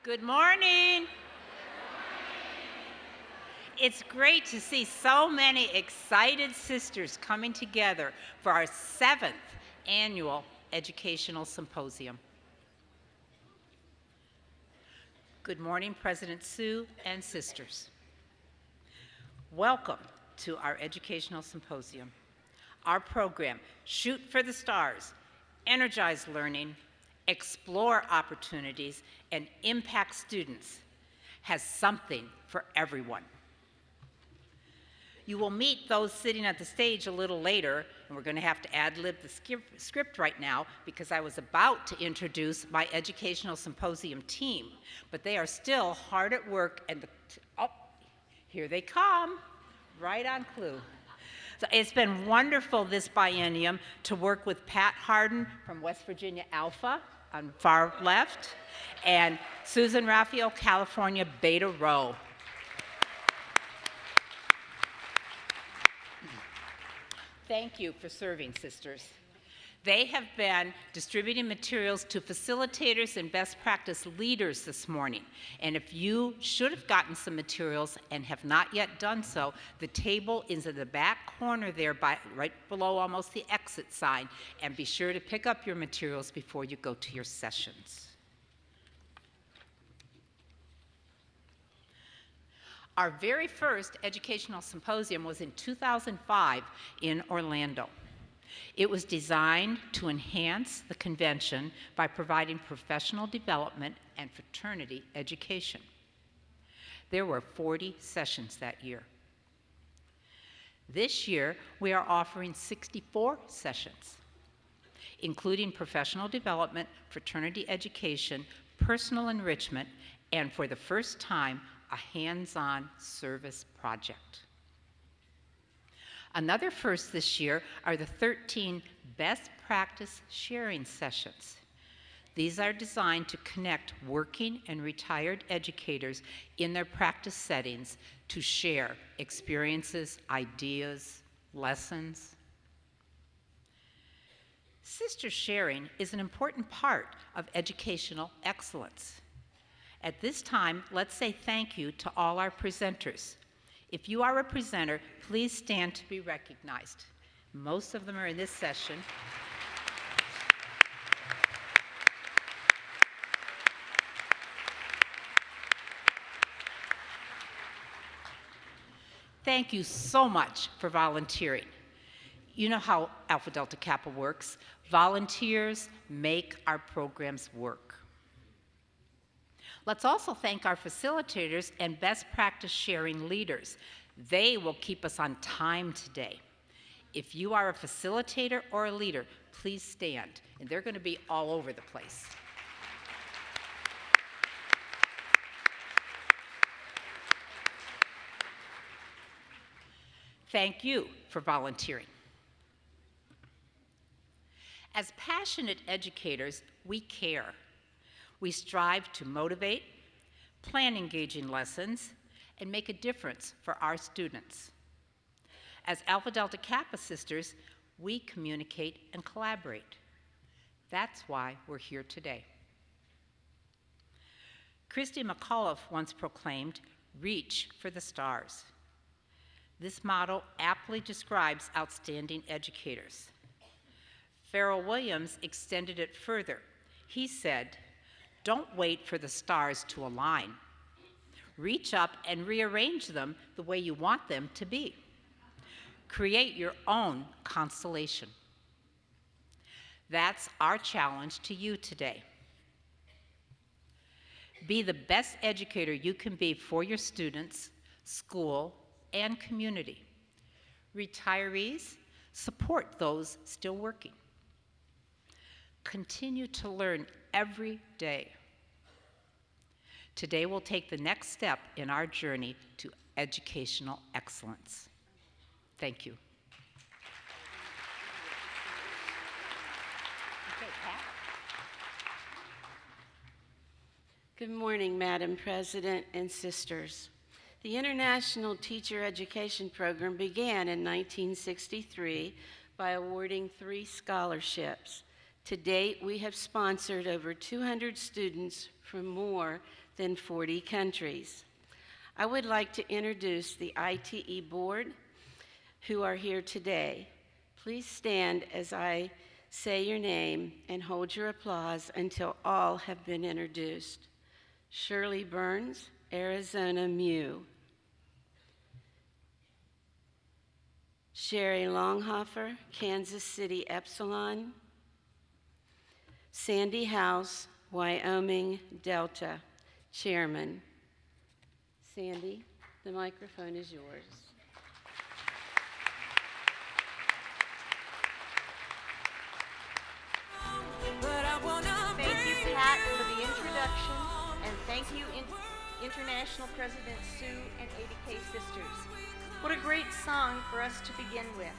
Good morning. It's great to see so many excited sisters coming together for our 7th annual Educational Symposium. Good morning, President Sue and sisters. Welcome to our Educational Symposium. Our program, Shoot for the Stars, Energize Learning, Explore Opportunities, and Impact Students, has something for everyone. You will meet those sitting at the stage a little later, and we're going to have to ad-lib the script right now because I was about to introduce my Educational Symposium team, but they are still hard at work, and here they come, right on clue. So it's been wonderful this biennium to work with Pat Harden from West Virginia Alpha on far left, and Susan Raphael, California Beta Rho. Thank you for serving, sisters. They have been distributing materials to facilitators and best practice leaders this morning. And if you should have gotten some materials and have not yet done so, the table is in the back corner there, right below almost the exit sign. And be sure to pick up your materials before you go to your sessions. Our very first Educational Symposium was in 2005 in Orlando. It was designed to enhance the convention by providing professional development and fraternity education. There were 40 sessions that year. This year, we are offering 64 sessions, including professional development, fraternity education, personal enrichment, and for the first time, a hands-on service project. Another first this year are the 13 best practice sharing sessions. These are designed to connect working and retired educators in their practice settings to share experiences, ideas, lessons. Sister sharing is an important part of educational excellence. At this time, let's say thank you to all our presenters. If you are a presenter, please stand to be recognized. Most of them are in this session. Thank you so much for volunteering. You know how Alpha Delta Kappa works. Volunteers make our programs work. Let's also thank our facilitators and best practice sharing leaders. They will keep us on time today. If you are a facilitator or a leader, please stand, and they're going to be all over the place. Thank you for volunteering. As passionate educators, we care. We strive to motivate, plan engaging lessons, and make a difference for our students. As Alpha Delta Kappa sisters, we communicate and collaborate. That's why we're here today. Christy McAuliffe once proclaimed, "Reach for the stars." This motto aptly describes outstanding educators. Pharrell Williams extended it further. He said, "Don't wait for the stars to align. Reach up and rearrange them the way you want them to be. Create your own constellation." That's our challenge to you today. Be the best educator you can be for your students, school, and community. Retirees, support those still working. Continue to learn every day. Today we'll take the next step in our journey to educational excellence. Thank you. Okay, Pat. Good morning, Madam President and sisters. The International Teacher Education Program began in 1963 by awarding 3 scholarships To date, we have sponsored over 200 students from more than 40 countries. I would like to introduce the ITE board who are here today. Please stand as I say your name and hold your applause until all have been introduced. Shirley Burns, Arizona Mu. Sherry Longhofer, Kansas City Epsilon. Sandy House, Wyoming Delta, Chairman. Sandy, the microphone is yours. Thank you, Pat, for the introduction, and thank you, International President Sue and ADK Sisters. What a great song for us to begin with.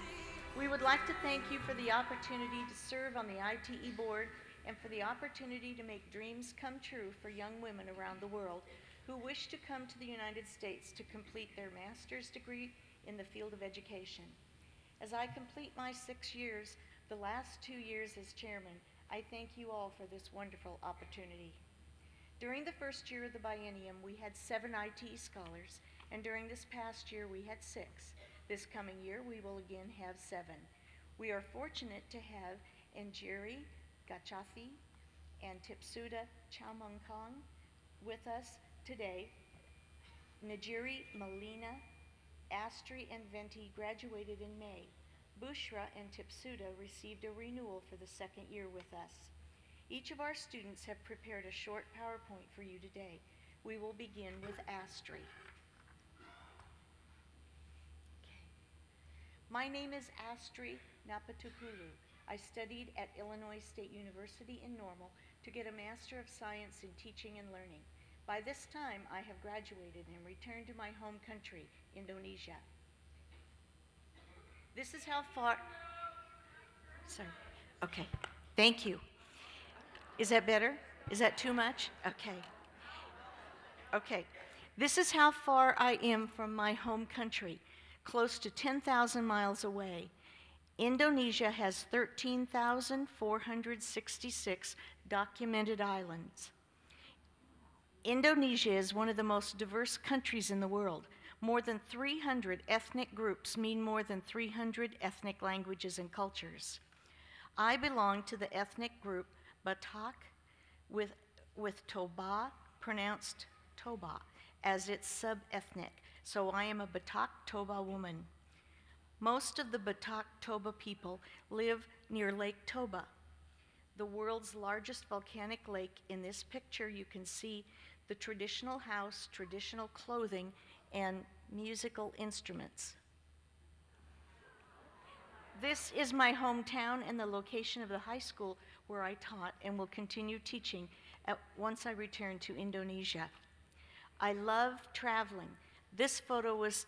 We would like to thank you for the opportunity to serve on the ITE board and for the opportunity to make dreams come true for young women around the world who wish to come to the United States to complete their master's degree in the field of education. As I complete my 6 years, the last 2 years as chairman, I thank you all for this wonderful opportunity. During the first year of the biennium, we had 7 ITE scholars, and during this past year, we had 6. This coming year, we will again have 7. We are fortunate to have Njeri Gachathi and Tipsuda Chaumongkong with us today. Najiri Malina, Astri, and Venti graduated in May. Bushra and Tipsuda received a renewal for the 2nd year with us. Each of our students have prepared a short PowerPoint for you today. We will begin with Astri. My name is Astri Napatupulu. I studied at Illinois State University in Normal to get a Master of Science in Teaching and Learning. By this time, I have graduated and returned to my home country, Indonesia. This is how far, sorry, okay, thank you. Is that better? Is that too much? Okay. Okay, this is how far I am from my home country, close to 10,000 miles away. Indonesia has 13,466 documented islands. Indonesia is one of the most diverse countries in the world. More than 300 ethnic groups mean more than 300 ethnic languages and cultures. I belong to the ethnic group Batak with Toba, pronounced Toba, as its sub-ethnic. So I am a Batak Toba woman. Most of the Batak Toba people live near Lake Toba, the world's largest volcanic lake. In this picture, you can see the traditional house, traditional clothing, and musical instruments. This is my hometown and the location of the high school where I taught and will continue teaching once I return to Indonesia. I love traveling. This photo was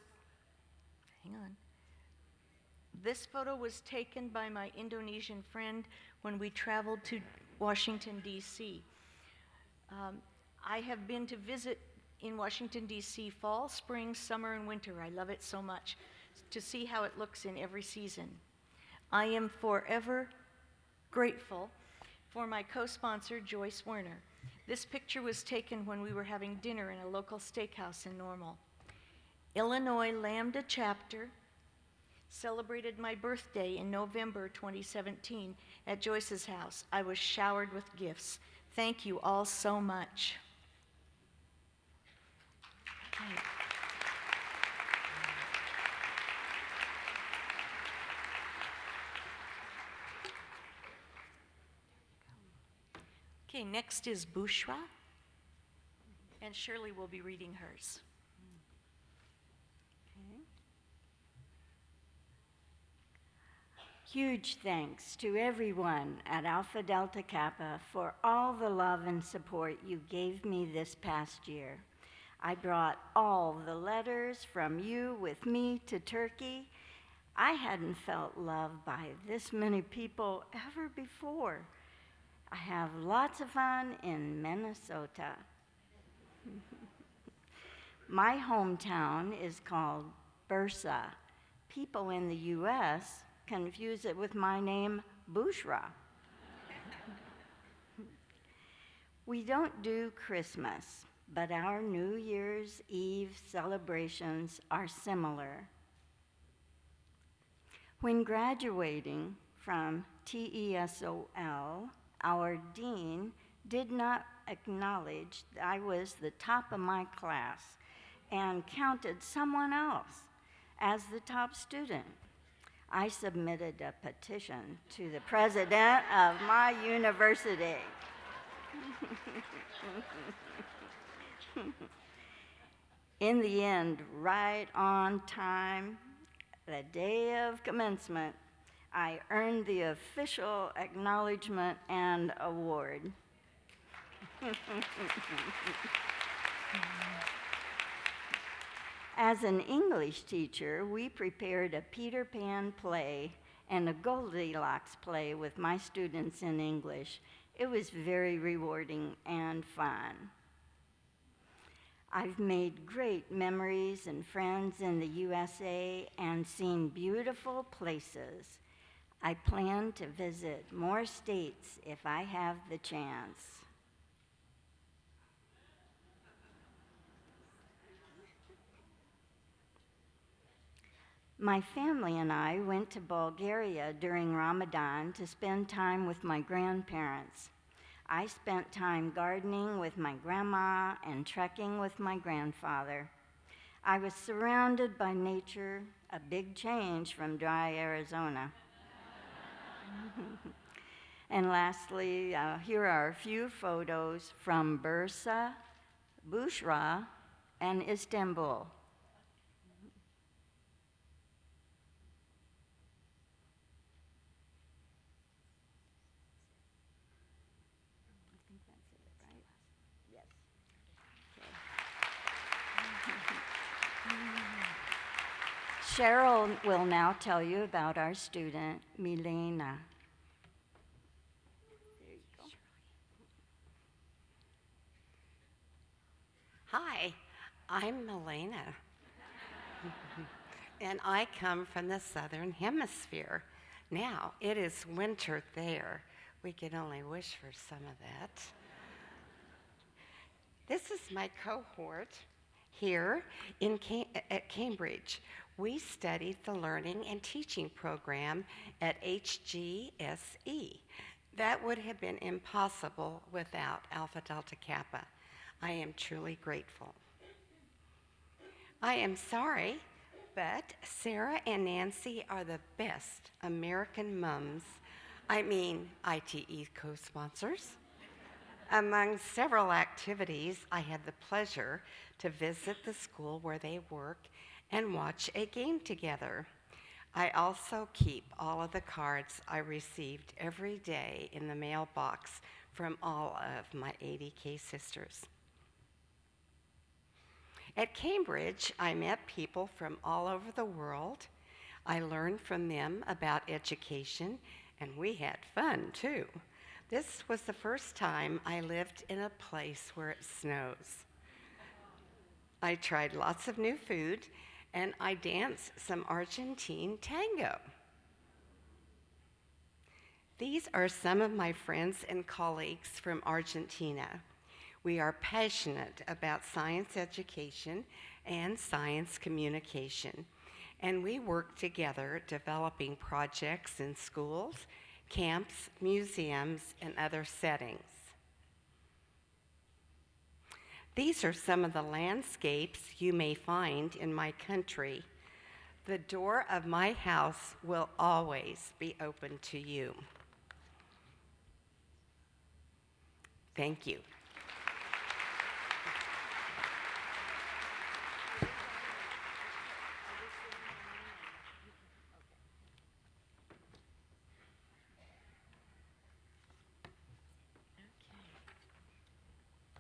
taken by my Indonesian friend when we traveled to Washington, D.C. I have been to visit in Washington, D.C. fall, spring, summer, and winter. I love it so much to see how it looks in every season. I am forever grateful for my co-sponsor, Joyce Werner. This picture was taken when we were having dinner in a local steakhouse in Normal. Illinois Lambda Chapter celebrated my birthday in November 2017 at Joyce's house. I was showered with gifts. Thank you all so much. Okay. Okay, next is Bushra, and Shirley will be reading hers. Okay. Huge thanks to everyone at Alpha Delta Kappa for all the love and support you gave me this past year. I brought all the letters from you with me to Turkey. I hadn't felt loved by this many people ever before. I have lots of fun in Minnesota. My hometown is called Bursa. People in the U.S. confuse it with my name, Bushra. We don't do Christmas, but our New Year's Eve celebrations are similar. When graduating from TESOL, our dean did not acknowledge that I was the top of my class and counted someone else as the top student. I submitted a petition to the president of my university. In the end, right on time, the day of commencement, I earned the official acknowledgement and award. As an English teacher, we prepared a Peter Pan play and a Goldilocks play with my students in English. It was very rewarding and fun. I've made great memories and friends in the USA and seen beautiful places. I plan to visit more states if I have the chance. My family and I went to Bulgaria during Ramadan to spend time with my grandparents. I spent time gardening with my grandma and trekking with my grandfather. I was surrounded by nature, a big change from dry Arizona. And lastly, here are a few photos from Bursa, Bushra, and Istanbul. Cheryl will now tell you about our student, Milena. There you go. Hi, I'm Milena, and I come from the Southern Hemisphere. Now, it is winter there. We can only wish for some of that. This is my cohort here at Cambridge. We studied the Learning and Teaching program at HGSE. That would have been impossible without Alpha Delta Kappa. I am truly grateful. I am sorry, but Sarah and Nancy are the best American mums, ITE co-sponsors. Among several activities, I had the pleasure to visit the school where they work and watch a game together. I also keep all of the cards I received every day in the mailbox from all of my 80K sisters. At Cambridge, I met people from all over the world. I learned from them about education, and we had fun too. This was the first time I lived in a place where it snows. I tried lots of new food, and I danced some Argentine tango. These are some of my friends and colleagues from Argentina. We are passionate about science education and science communication, and we work together developing projects in schools, camps, museums, and other settings. These are some of the landscapes you may find in my country. The door of my house will always be open to you. Thank you.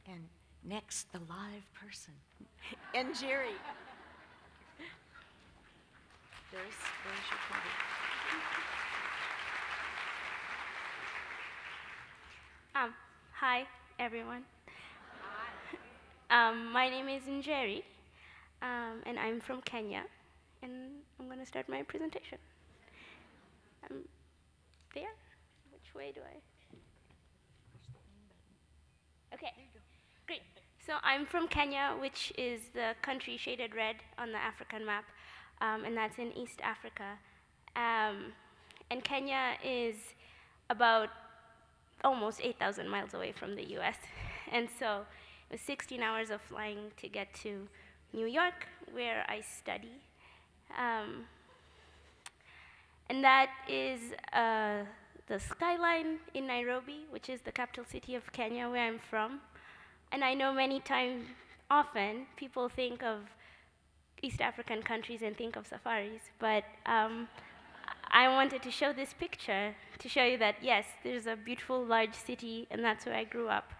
And next, the live person. And Jerry. There's your party. Hi, everyone. My name is Njeri, and I'm from Kenya, and I'm going to start my presentation. There? Which way do I? Okay, great. So I'm from Kenya, which is the country shaded red on the African map, and that's in East Africa. And Kenya is about almost 8,000 miles away from the US. And so it was 16 hours of flying to get to New York, where I study. And that is the skyline in Nairobi, which is the capital city of Kenya, where I'm from. And I know often, people think of East African countries and think of safaris, but I wanted to show this picture to show you that, yes, there's a beautiful, large city, and that's where I grew up.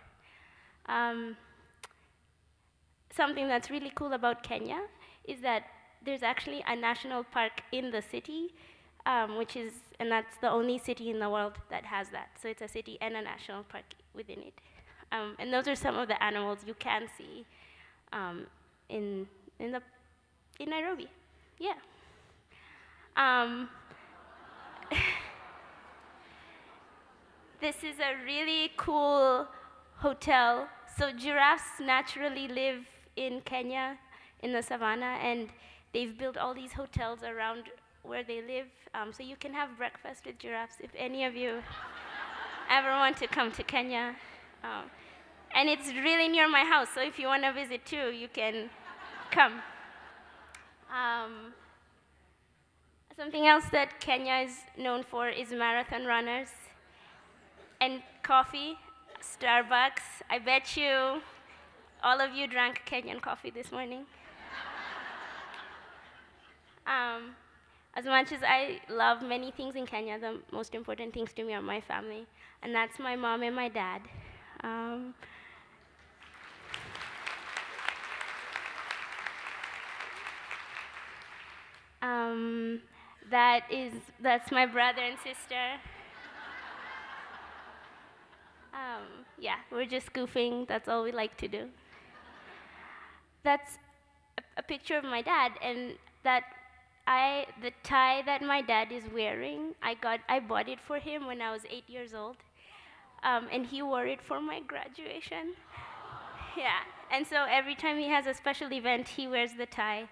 Something that's really cool about Kenya is that there's actually a national park in the city, and that's the only city in the world that has that. So it's a city and a national park within it. And those are some of the animals you can see in Nairobi. Yeah. This is a really cool hotel. So giraffes naturally live in Kenya, in the savannah, and they've built all these hotels around where they live. So you can have breakfast with giraffes if any of you ever want to come to Kenya. And it's really near my house, so if you want to visit too, you can come. Something else that Kenya is known for is marathon runners and coffee, Starbucks. I bet you all of you drank Kenyan coffee this morning. As much as I love many things in Kenya, the most important things to me are my family, and that's my mom and my dad. That's my brother and sister. Yeah, we're just goofing. That's all we like to do. That's a picture of my dad, and the tie that my dad is wearing, I bought it for him when I was 8 years old, and he wore it for my graduation. Yeah, and so every time he has a special event, he wears the tie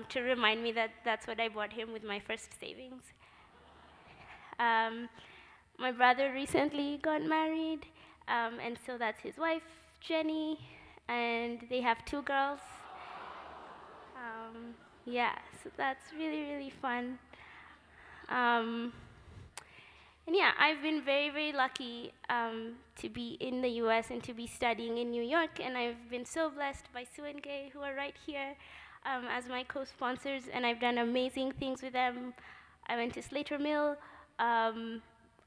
to remind me that that's what I bought him with my first savings. My brother recently got married, and so that's his wife, Jenny, and they have 2 girls. Yeah, so that's really, really fun. And yeah, I've been very, very lucky to be in the US and to be studying in New York, and I've been so blessed by Sue and Gay, who are right here as my co-sponsors, and I've done amazing things with them. I went to Slater Mill.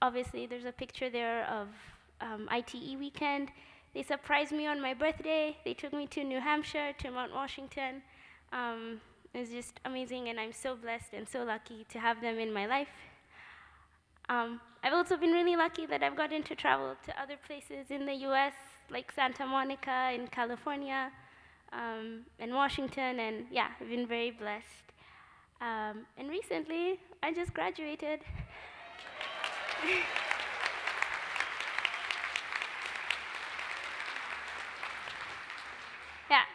Obviously, there's a picture there of ITE weekend. They surprised me on my birthday. They took me to New Hampshire, to Mount Washington. It was just amazing, and I'm so blessed and so lucky to have them in my life. I've also been really lucky that I've gotten to travel to other places in the US, like Santa Monica in California, and Washington, and yeah, I've been very blessed. And recently, I just graduated. Yeah,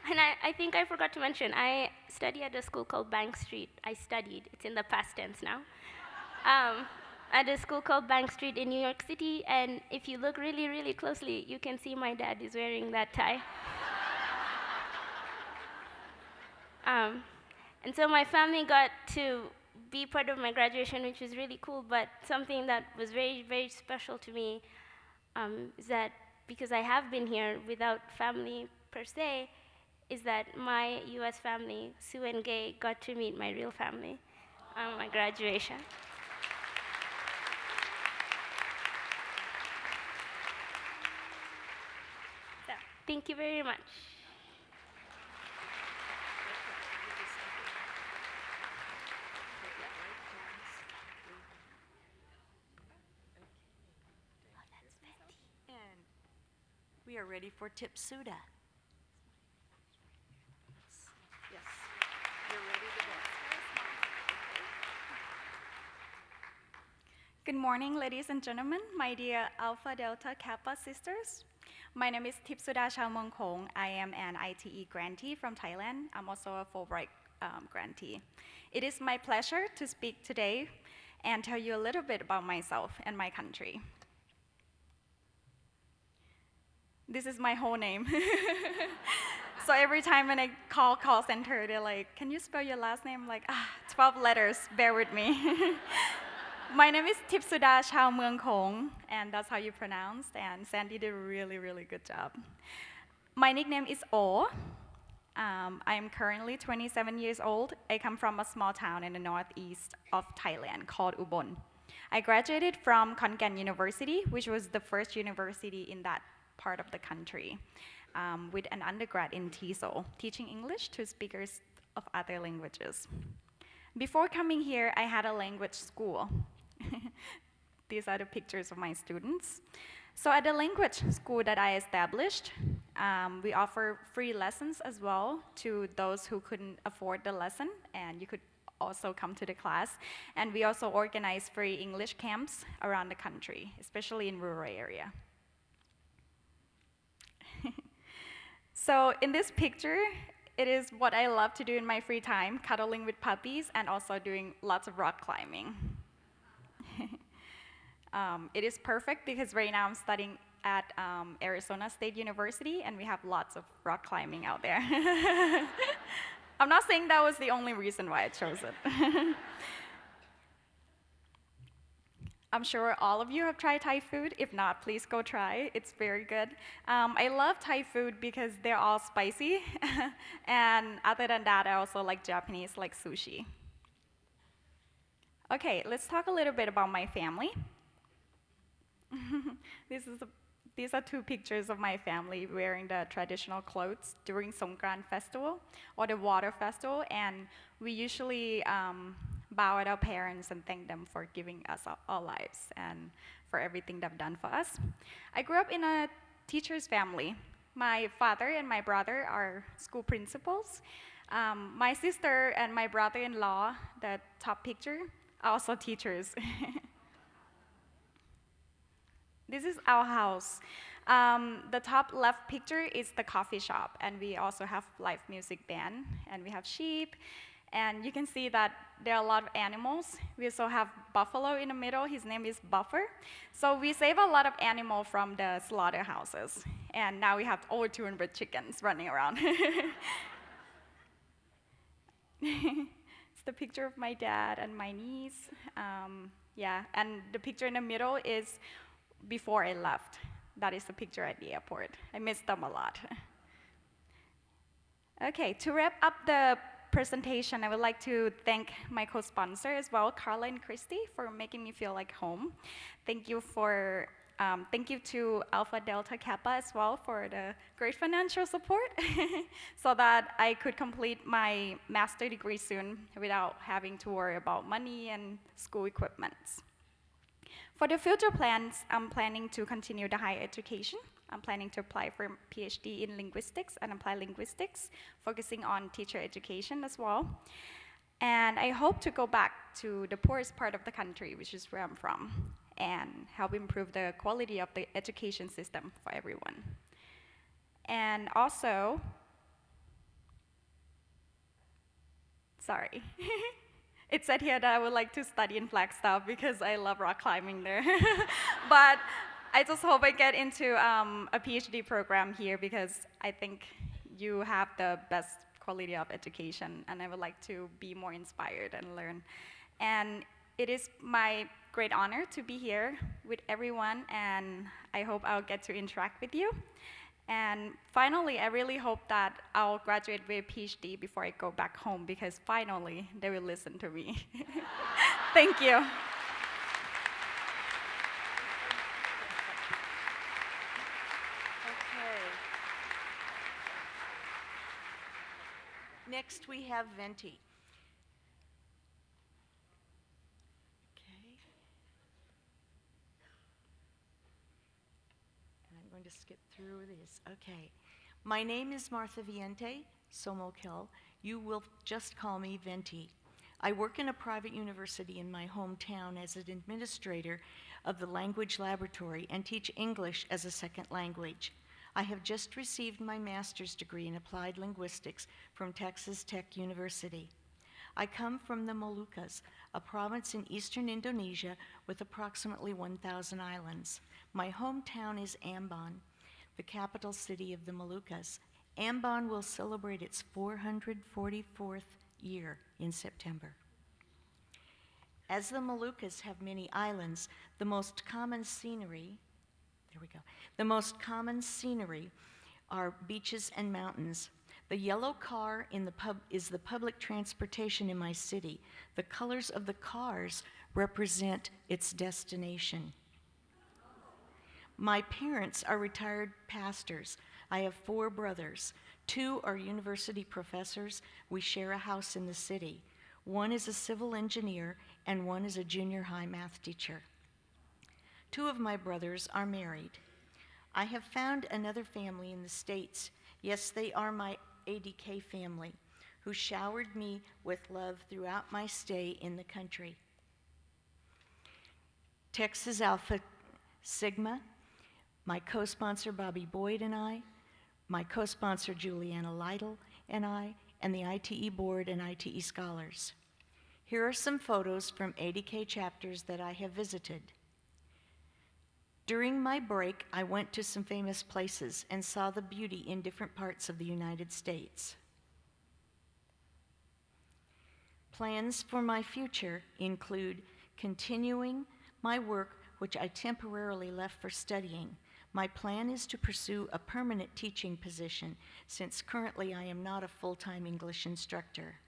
and I think I forgot to mention, I study at a school called Bank Street. It's in the past tense now. At a school called Bank Street in New York City, and if you look really, really closely, you can see my dad is wearing that tie. And so my family got to be part of my graduation, which was really cool, but something that was very, very special to me is that because I have been here without family per se, is that my US family, Sue and Gay, got to meet my real family on my graduation. So, thank you very much. And we are ready for Tipsuda. Yes, you're ready to go. Good morning, ladies and gentlemen, my dear Alpha Delta Kappa sisters. My name is Tipsuda Chaumongkong. I am an ITE grantee from Thailand. I'm also a Fulbright grantee. It is my pleasure to speak today and tell you a little bit about myself and my country. This is my whole name. So every time when I call center, they're like, can you spell your last name? I'm like, 12 letters, bear with me. My name is Tipsuda Chaumongkong, and that's how you pronounce, and Sandy did a really, really good job. My nickname is O. I am currently 27 years old. I come from a small town in the northeast of Thailand called Ubon. I graduated from Khon Kaen University, which was the first university in that part of the country, with an undergrad in TESOL, teaching English to speakers of other languages. Before coming here, I had a language school. These are the pictures of my students. So at the language school that I established, we offer free lessons as well to those who couldn't afford the lesson, and you could also come to the class. And we also organize free English camps around the country, especially in rural area. So in this picture, it is what I love to do in my free time, cuddling with puppies and also doing lots of rock climbing. It is perfect because right now I'm studying at Arizona State University and we have lots of rock climbing out there. I'm not saying that was the only reason why I chose it. I'm sure all of you have tried Thai food. If not, please go try. It's very good. I love Thai food because they're all spicy. And other than that, I also like Japanese, like sushi. Okay, let's talk a little bit about my family. These are two pictures of my family wearing the traditional clothes during Songkran festival or the water festival. And we usually bow at our parents and thank them for giving us our lives and for everything they've done for us. I grew up in a teacher's family. My father and my brother are school principals. My sister and my brother-in-law, the top picture, are also teachers. This is our house. The top left picture is the coffee shop, and we also have live music band, and we have sheep, and you can see that there are a lot of animals. We also have buffalo in the middle. His name is Buffer. So we save a lot of animal from the slaughterhouses, and now we have over 200 chickens running around. It's the picture of my dad and my niece. Yeah, and the picture in the middle is before I left. That is the picture at the airport. I miss them a lot. Okay, to wrap up the presentation, I would like to thank my co-sponsor as well, Carla and Christy, for making me feel like home. Thank you to Alpha Delta Kappa as well for the great financial support so that I could complete my master's degree soon without having to worry about money and school equipment. For the future plans, I'm planning to continue the higher education. I'm planning to apply for a PhD in linguistics and applied linguistics, focusing on teacher education as well. And I hope to go back to the poorest part of the country, which is where I'm from, and help improve the quality of the education system for everyone. And also, sorry. It said here that I would like to study in Flagstaff because I love rock climbing there. But I just hope I get into a PhD program here because I think you have the best quality of education, and I would like to be more inspired and learn. And it is my great honor to be here with everyone, and I hope I'll get to interact with you. And finally, I really hope that I'll graduate with a PhD before I go back home because finally they will listen to me. Thank you. Okay. Next we have Venti. I'm going to skip through this. Okay. My name is Martha Viente Somokil. You will just call me Venti. I work in a private university in my hometown as an administrator of the language laboratory and teach English as a second language. I have just received my master's degree in applied linguistics from Texas Tech University. I come from the Moluccas, a province in eastern Indonesia with approximately 1,000 islands. My hometown is Ambon, the capital city of the Moluccas. Ambon will celebrate its 444th year in September. As the Moluccas have many islands, the most common scenery are beaches and mountains. The yellow car is the public transportation in my city. The colors of the cars represent its destination. My parents are retired pastors. I have 4 brothers. 2 are university professors. We share a house in the city. 1 is a civil engineer, and 1 is a junior high math teacher. 2 of my brothers are married. I have found another family in the States. Yes, they are my ADK family, who showered me with love throughout my stay in the country. Texas Alpha Sigma, my co-sponsor Bobby Boyd and I, my co-sponsor Juliana Lytle and I, and the ITE board and ITE scholars. Here are some photos from ADK chapters that I have visited. During my break, I went to some famous places and saw the beauty in different parts of the United States. Plans for my future include continuing my work, which I temporarily left for studying. My plan is to pursue a permanent teaching position, since currently I am not a full-time English instructor.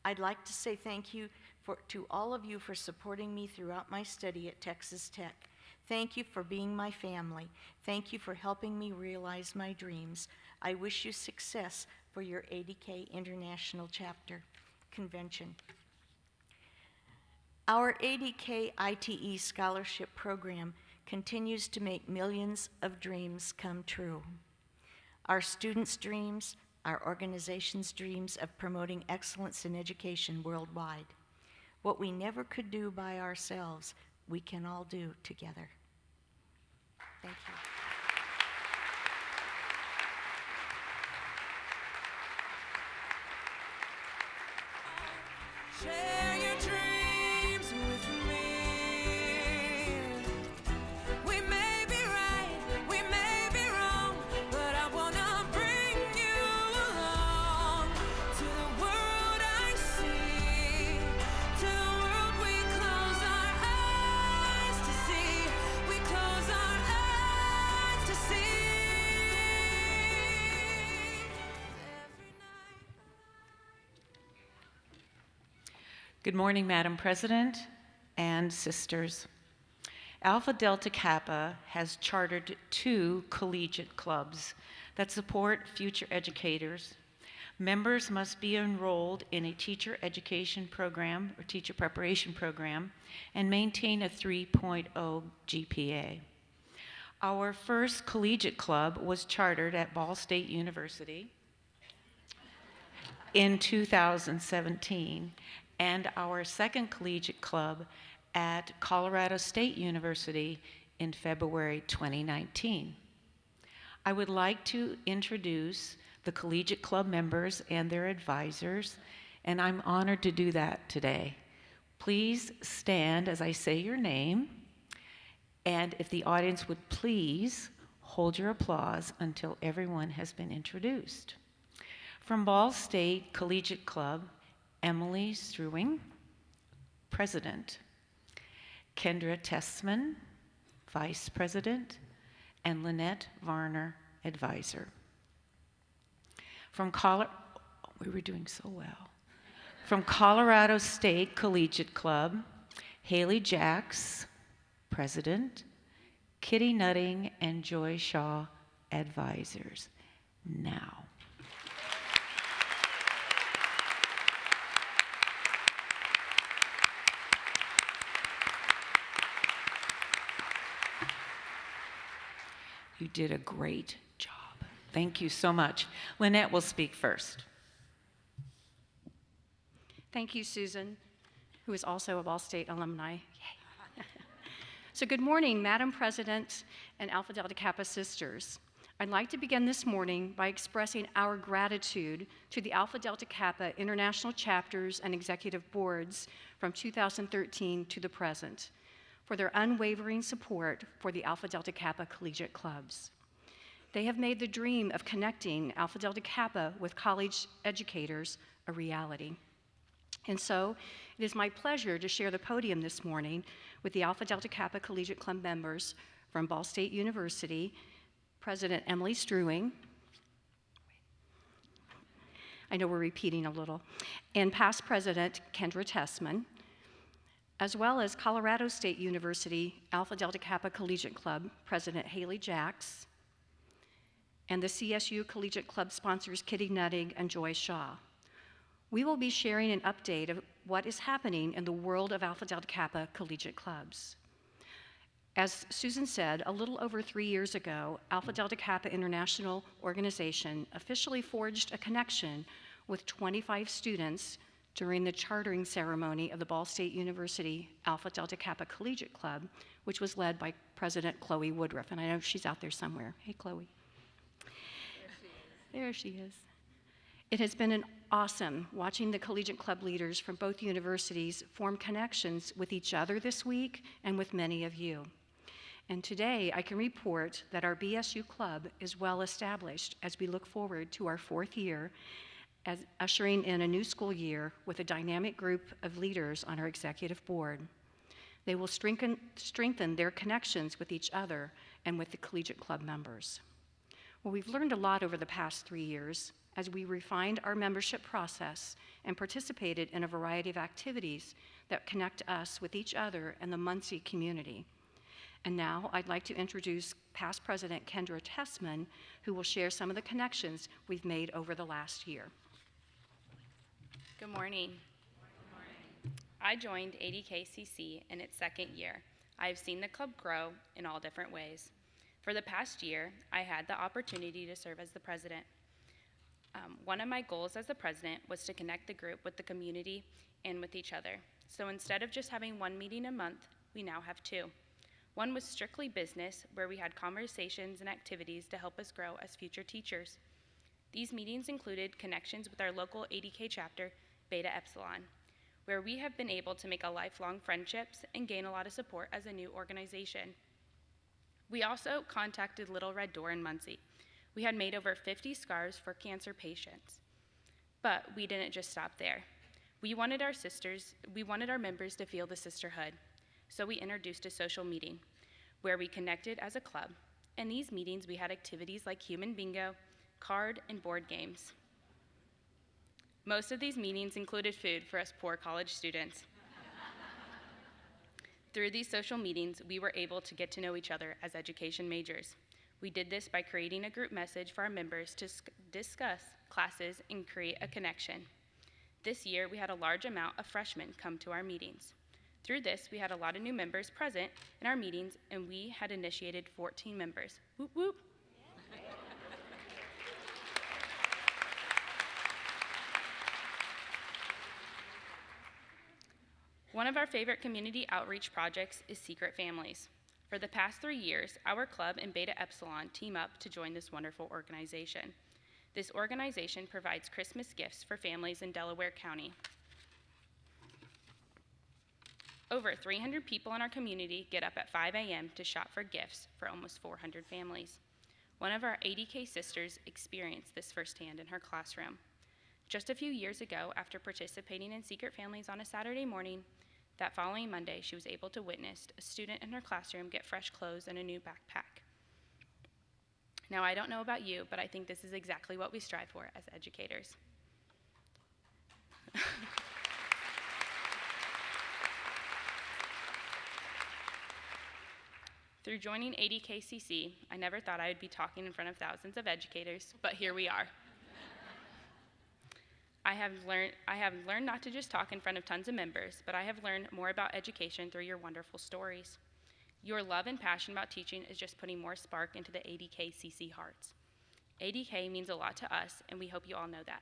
I'd like to say thank you to all of you for supporting me throughout my study at Texas Tech. Thank you for being my family. Thank you for helping me realize my dreams. I wish you success for your ADK International Chapter Convention. Our ADK ITE Scholarship Program continues to make millions of dreams come true. Our students' dreams, our organization's dreams of promoting excellence in education worldwide. What we never could do by ourselves, we can all do together. Thank you. Share your dreams with me. We may be right, we may be wrong, but I wanna bring you along to the world I see, to the world we close our eyes to see, we close our eyes to see. Every night. Good morning, Madam President and sisters. Alpha Delta Kappa has chartered 2 collegiate clubs that support future educators. Members must be enrolled in a teacher education program or teacher preparation program and maintain a 3.0 GPA. Our first collegiate club was chartered at Ball State University in 2017, and our second collegiate club at Colorado State University in February 2019. I would like to introduce the collegiate club members and their advisors, and I'm honored to do that today. Please stand as I say your name, and if the audience would please hold your applause until everyone has been introduced. From Ball State Collegiate Club, Emily Struwing, President, Kendra Tessman, Vice President, and Lynette Varner, Advisor. From we were doing so well. From Colorado State Collegiate Club, Haley Jacks, President, Kitty Nutting, and Joy Shaw, Advisors. Now. You did a great job. Thank you so much. Lynette will speak first. Thank you, Susan, who is also a Ball State alumni. Yay. So good morning, Madam President and Alpha Delta Kappa sisters. I'd like to begin this morning by expressing our gratitude to the Alpha Delta Kappa international chapters and executive boards from 2013 to the present for their unwavering support for the Alpha Delta Kappa collegiate clubs. They have made the dream of connecting Alpha Delta Kappa with college educators a reality. And so, it is my pleasure to share the podium this morning with the Alpha Delta Kappa Collegiate Club members from Ball State University, President Emily Struing, I know we're repeating a little, and past President Kendra Tessman, as well as Colorado State University Alpha Delta Kappa Collegiate Club President Haley Jacks, and the CSU Collegiate Club sponsors Kitty Nutting and Joy Shaw. We will be sharing an update of what is happening in the world of Alpha Delta Kappa collegiate clubs. As Susan said, a little over 3 years ago, Alpha Delta Kappa International Organization officially forged a connection with 25 students during the chartering ceremony of the Ball State University Alpha Delta Kappa Collegiate Club, which was led by President Chloe Woodruff. And I know she's out there somewhere. Hey, Chloe. There she is. It has been an awesome watching the collegiate club leaders from both universities form connections with each other this week and with many of you. And today I can report that our BSU club is well established as we look forward to our 4th year as ushering in a new school year with a dynamic group of leaders on our executive board. They will strengthen their connections with each other and with the collegiate club members. Well, we've learned a lot over the past 3 years as we refined our membership process and participated in a variety of activities that connect us with each other and the Muncie community. And now I'd like to introduce past President Kendra Tessman, who will share some of the connections we've made over the last year. Good morning. I joined ADKCC in its 2nd year. I have seen the club grow in all different ways. For the past year, I had the opportunity to serve as the president. One of my goals as the president was to connect the group with the community and with each other. So instead of just having one meeting a month, we now have 2. One was strictly business, where we had conversations and activities to help us grow as future teachers. These meetings included connections with our local ADK chapter, Beta Epsilon, where we have been able to make a lifelong friendships and gain a lot of support as a new organization. We also contacted Little Red Door in Muncie. We had made over 50 scarves for cancer patients. But we didn't just stop there. We wanted our members to feel the sisterhood. So we introduced a social meeting where we connected as a club. In these meetings, we had activities like human bingo, card, and board games. Most of these meetings included food for us poor college students. Through these social meetings, we were able to get to know each other as education majors. We did this by creating a group message for our members to discuss classes and create a connection. This year, we had a large amount of freshmen come to our meetings. Through this, we had a lot of new members present in our meetings, and we had initiated 14 members. Whoop, whoop. One of our favorite community outreach projects is Secret Families. For the past 3 years, our club and Beta Epsilon team up to join this wonderful organization. This organization provides Christmas gifts for families in Delaware County. Over 300 people in our community get up at 5 a.m. to shop for gifts for almost 400 families. One of our ADK sisters experienced this firsthand in her classroom. Just a few years ago, after participating in Secret Families on a Saturday morning, that following Monday, she was able to witness a student in her classroom get fresh clothes and a new backpack. Now, I don't know about you, but I think this is exactly what we strive for as educators. Through joining ADKCC, I never thought I would be talking in front of thousands of educators, but here we are. I have learned not to just talk in front of tons of members, but I have learned more about education through your wonderful stories. Your love and passion about teaching is just putting more spark into the ADKCC hearts. ADK means a lot to us, and we hope you all know that.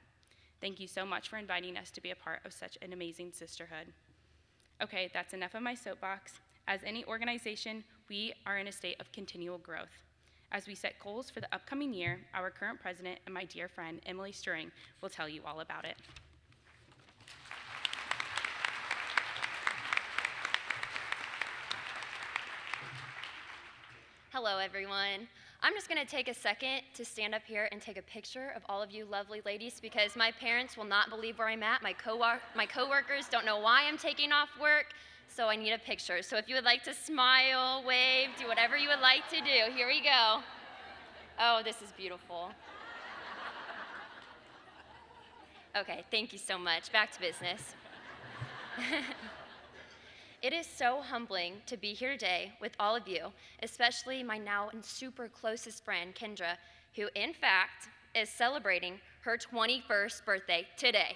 Thank you so much for inviting us to be a part of such an amazing sisterhood. Okay, that's enough of my soapbox. As any organization, we are in a state of continual growth. As we set goals for the upcoming year, our current president and my dear friend, Emily Stirring, will tell you all about it. Hello, everyone. I'm just going to take a second to stand up here and take a picture of all of you lovely ladies because my parents will not believe where I'm at. My coworkers don't know why I'm taking off work, so I need a picture. So if you would like to smile, wave, do whatever you would like to do, here we go. Oh, this is beautiful. Okay, thank you so much. Back to business. It is so humbling to be here today with all of you, especially my now and super closest friend, Kendra, who in fact is celebrating her 21st birthday today.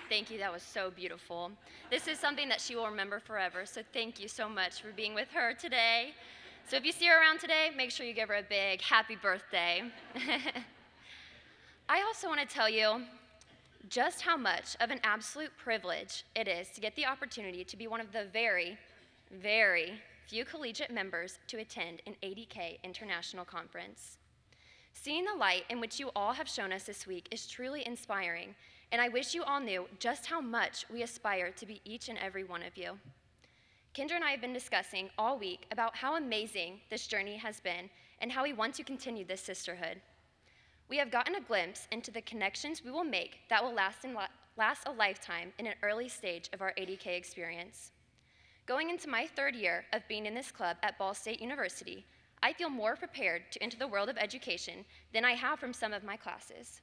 Thank you, that was so beautiful. This is something that she will remember forever, so thank you so much for being with her today. So if you see her around today, make sure you give her a big happy birthday. I also want to tell you just how much of an absolute privilege it is to get the opportunity to be one of the very, very few collegiate members to attend an ADK International Conference. Seeing the light in which you all have shown us this week is truly inspiring, and I wish you all knew just how much we aspire to be each and every one of you. Kendra and I have been discussing all week about how amazing this journey has been and how we want to continue this sisterhood. We have gotten a glimpse into the connections we will make that will last a lifetime in an early stage of our ADK experience. Going into my third year of being in this club at Ball State University, I feel more prepared to enter the world of education than I have from some of my classes.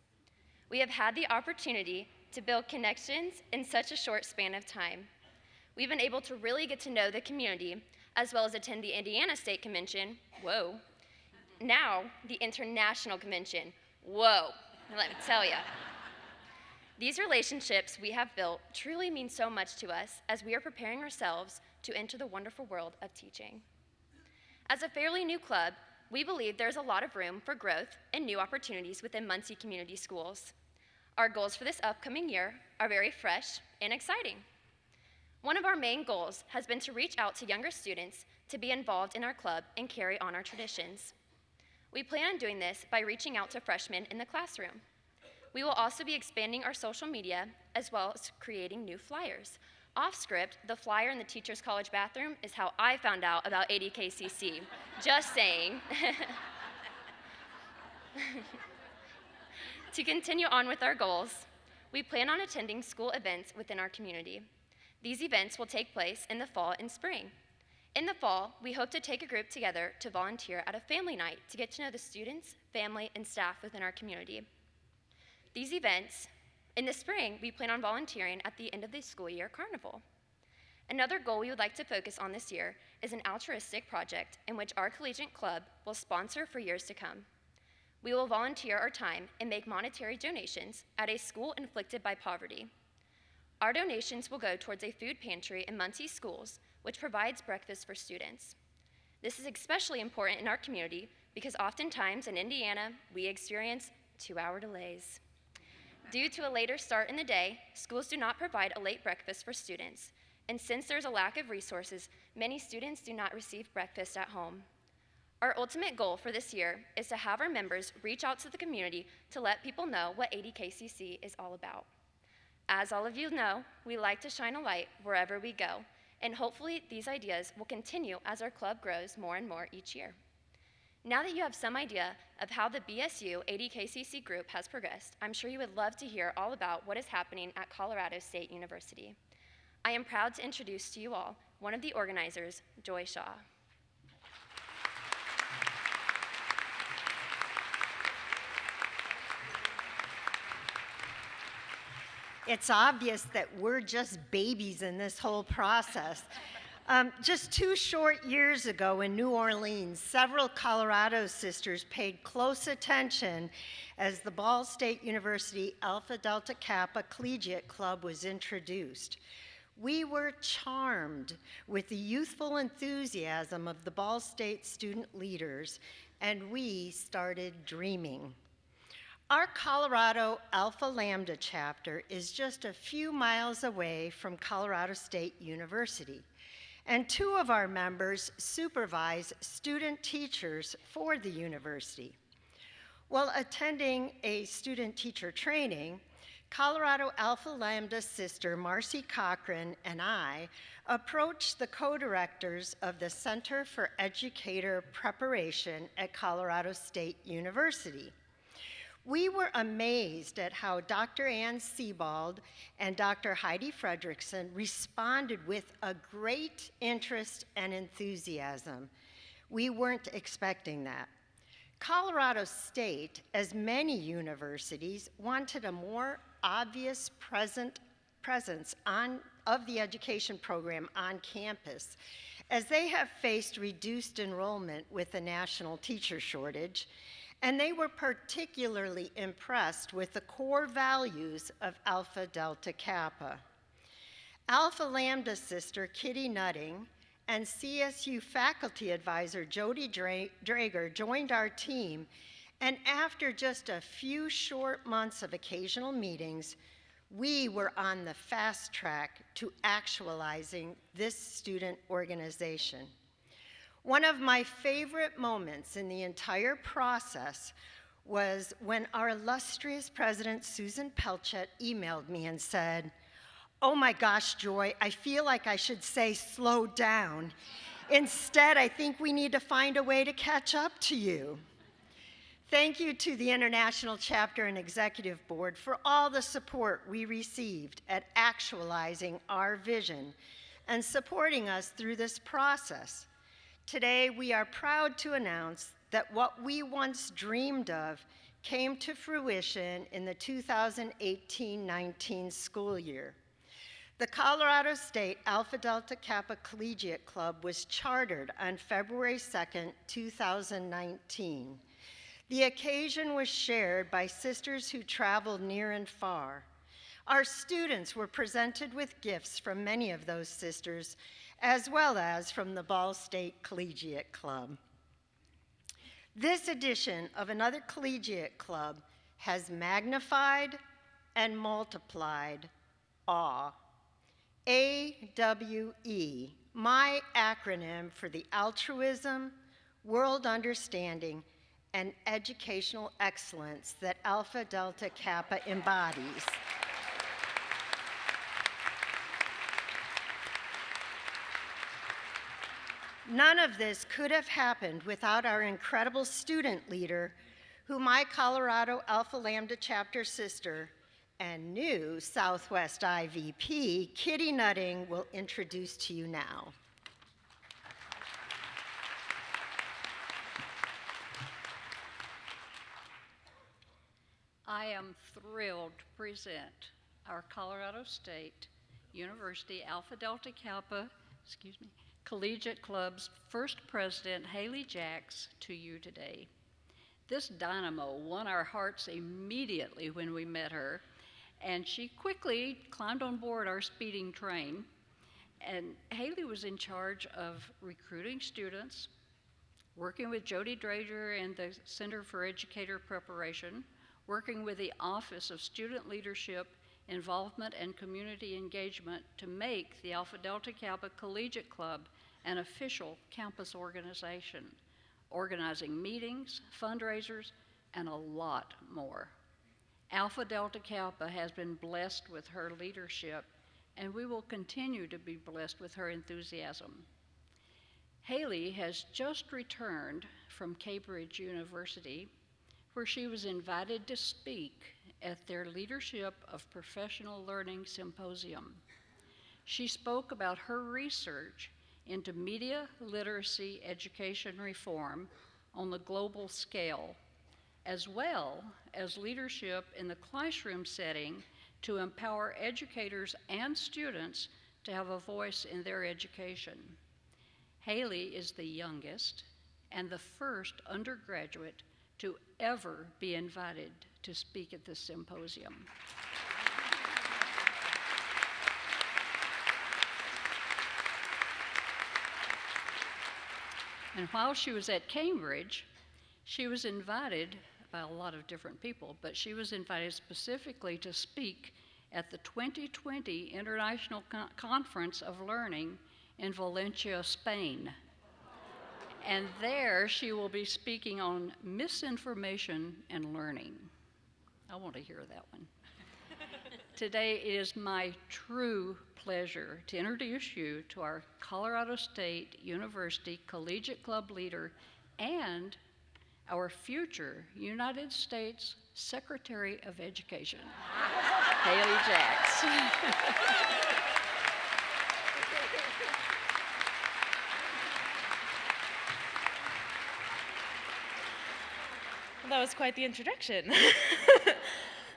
We have had the opportunity to build connections in such a short span of time. We've been able to really get to know the community, as well as attend the Indiana State Convention, whoa, now the International Convention, whoa, let me tell you. These relationships we have built truly mean so much to us as we are preparing ourselves to enter the wonderful world of teaching. As a fairly new club, we believe there's a lot of room for growth and new opportunities within Muncie Community Schools. Our goals for this upcoming year are very fresh and exciting. One of our main goals has been to reach out to younger students to be involved in our club and carry on our traditions. We plan on doing this by reaching out to freshmen in the classroom. We will also be expanding our social media as well as creating new flyers. Off script, the flyer in the Teachers College bathroom is how I found out about ADKCC. Just saying. To continue on with our goals, we plan on attending school events within our community. These events will take place in the fall and spring. In the fall, we hope to take a group together to volunteer at a family night to get to know the students, family, and staff within our community. These events, in the spring, we plan on volunteering at the end of the school year carnival. Another goal we would like to focus on this year is an altruistic project in which our collegiate club will sponsor for years to come. We will volunteer our time and make monetary donations at a school inflicted by poverty. Our donations will go towards a food pantry in Muncie schools, which provides breakfast for students. This is especially important in our community because oftentimes in Indiana, we experience 2-hour delays. Due to a later start in the day, schools do not provide a late breakfast for students, and since there's a lack of resources, many students do not receive breakfast at home. Our ultimate goal for this year is to have our members reach out to the community to let people know what ADKCC is all about. As all of you know, we like to shine a light wherever we go, and hopefully these ideas will continue as our club grows more and more each year. Now that you have some idea of how the BSU ADKCC group has progressed, I'm sure you would love to hear all about what is happening at Colorado State University. I am proud to introduce to you all one of the organizers, Joy Shaw. It's obvious that we're just babies in this whole process. Just 2 short years ago in New Orleans, several Colorado sisters paid close attention as the Ball State University Alpha Delta Kappa Collegiate Club was introduced. We were charmed with the youthful enthusiasm of the Ball State student leaders, and we started dreaming. Our Colorado Alpha Lambda chapter is just a few miles away from Colorado State University, and 2 of our members supervise student teachers for the university. While attending a student teacher training, Colorado Alpha Lambda sister Marcy Cochran and I approached the co-directors of the Center for Educator Preparation at Colorado State University. We were amazed at how Dr. Ann Sebald and Dr. Heidi Fredrickson responded with a great interest and enthusiasm. We weren't expecting that. Colorado State, as many universities, wanted a more obvious presence of the education program on campus, as they have faced reduced enrollment with the national teacher shortage, and they were particularly impressed with the core values of Alpha Delta Kappa. Alpha Lambda sister Kitty Nutting and CSU faculty advisor Jody Drager joined our team, and after just a few short months of occasional meetings, we were on the fast track to actualizing this student organization. One of my favorite moments in the entire process was when our illustrious president, Susan Pelchet, emailed me and said, "Oh my gosh, Joy, I feel like I should say slow down. Instead, I think we need to find a way to catch up to you." Thank you to the International Chapter and Executive Board for all the support we received at actualizing our vision and supporting us through this process. Today, we are proud to announce that what we once dreamed of came to fruition in the 2018-19 school year. The Colorado State Alpha Delta Kappa Collegiate Club was chartered on February 2nd, 2019. The occasion was shared by sisters who traveled near and far. Our students were presented with gifts from many of those sisters, as well as from the Ball State Collegiate Club. This edition of another collegiate club has magnified and multiplied awe. AWE, my acronym for the altruism, world understanding, and educational excellence that Alpha Delta Kappa embodies. None of this could have happened without our incredible student leader, who my Colorado Alpha Lambda chapter sister and new Southwest IVP, Kitty Nutting, will introduce to you now. I am thrilled to present our Colorado State University Alpha Delta Kappa, Collegiate Club's first president, Haley Jacks, to you today. This dynamo won our hearts immediately when we met her, and she quickly climbed on board our speeding train. And Haley was in charge of recruiting students, working with Jody Drager and the Center for Educator Preparation, working with the Office of Student Leadership, Involvement, and Community Engagement to make the Alpha Delta Kappa Collegiate Club an official campus organization, organizing meetings, fundraisers, and a lot more. Alpha Delta Kappa has been blessed with her leadership, and we will continue to be blessed with her enthusiasm. Haley has just returned from Cambridge University, where she was invited to speak at their Leadership of Professional Learning Symposium. She spoke about her research into media literacy education reform on the global scale, as well as leadership in the classroom setting to empower educators and students to have a voice in their education. Haley is the youngest and the first undergraduate to ever be invited to speak at this symposium. And while she was at Cambridge, she was invited by a lot of different people, but she was invited specifically to speak at the 2020 International Conference of Learning in Valencia, Spain. And there she will be speaking on misinformation and learning. I want to hear that one. Today it is my true pleasure to introduce you to our Colorado State University Collegiate Club leader and our future United States Secretary of Education, Haley Jacks. Well, that was quite the introduction.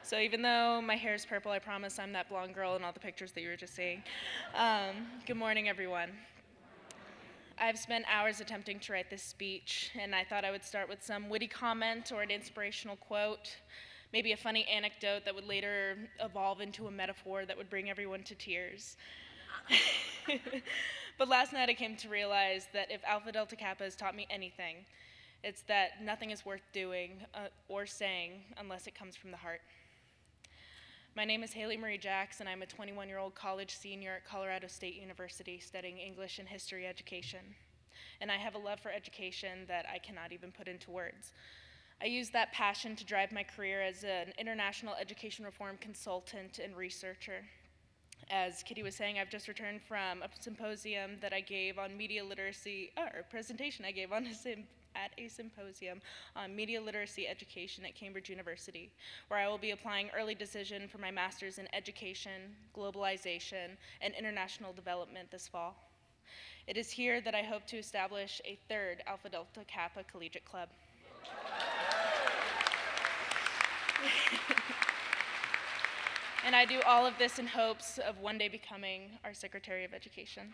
So even though my hair is purple, I promise I'm that blonde girl in all the pictures that you were just seeing. Good morning, everyone. I've spent hours attempting to write this speech, and I thought I would start with some witty comment or an inspirational quote, maybe a funny anecdote that would later evolve into a metaphor that would bring everyone to tears. But last night I came to realize that if Alpha Delta Kappa has taught me anything, it's that nothing is worth doing or saying unless it comes from the heart. My name is Haley Marie Jacks, and I'm a 21-year-old college senior at Colorado State University studying English and history education. And I have a love for education that I cannot even put into words. I use that passion to drive my career as an international education reform consultant and researcher. As Kitty was saying, I've just returned from a symposium that I gave on media literacy, or a presentation I gave on at a symposium on media literacy education at Cambridge University, where I will be applying early decision for my master's in education, globalization, and international development this fall. It is here that I hope to establish a third Alpha Delta Kappa Collegiate Club. And I do all of this in hopes of one day becoming our Secretary of Education.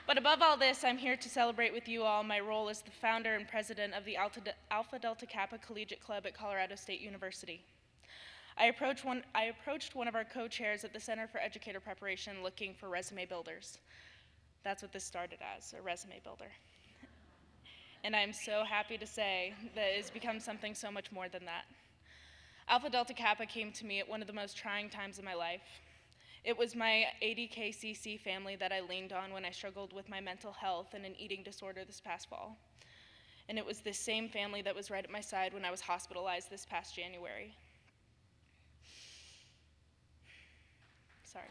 But above all this, I'm here to celebrate with you all my role as the founder and president of the Alpha Delta Kappa Collegiate Club at Colorado State University. I approached one of our co-chairs at the Center for Educator Preparation looking for resume builders. That's what this started as, a resume builder. And I'm so happy to say that it's become something so much more than that. Alpha Delta Kappa came to me at one of the most trying times of my life. It was my ADKCC family that I leaned on when I struggled with my mental health and an eating disorder this past fall. And it was this same family that was right at my side when I was hospitalized this past January. Sorry.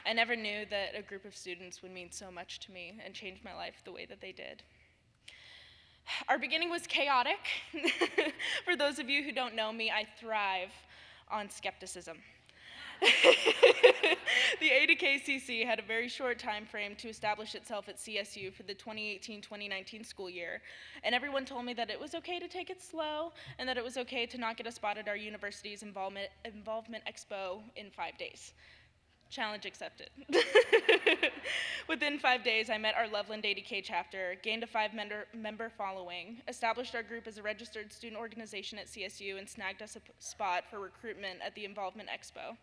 I never knew that a group of students would mean so much to me and change my life the way that they did. Our beginning was chaotic. For those of you who don't know me, I thrive on skepticism. The ADKCC had a very short time frame to establish itself at CSU for the 2018-2019 school year, and everyone told me that it was okay to take it slow and that it was okay to not get a spot at our university's involvement expo in 5 days. Challenge accepted. Within 5 days, I met our Loveland ADK chapter, gained a 5-member following, established our group as a registered student organization at CSU, and snagged us a spot for recruitment at the Involvement Expo.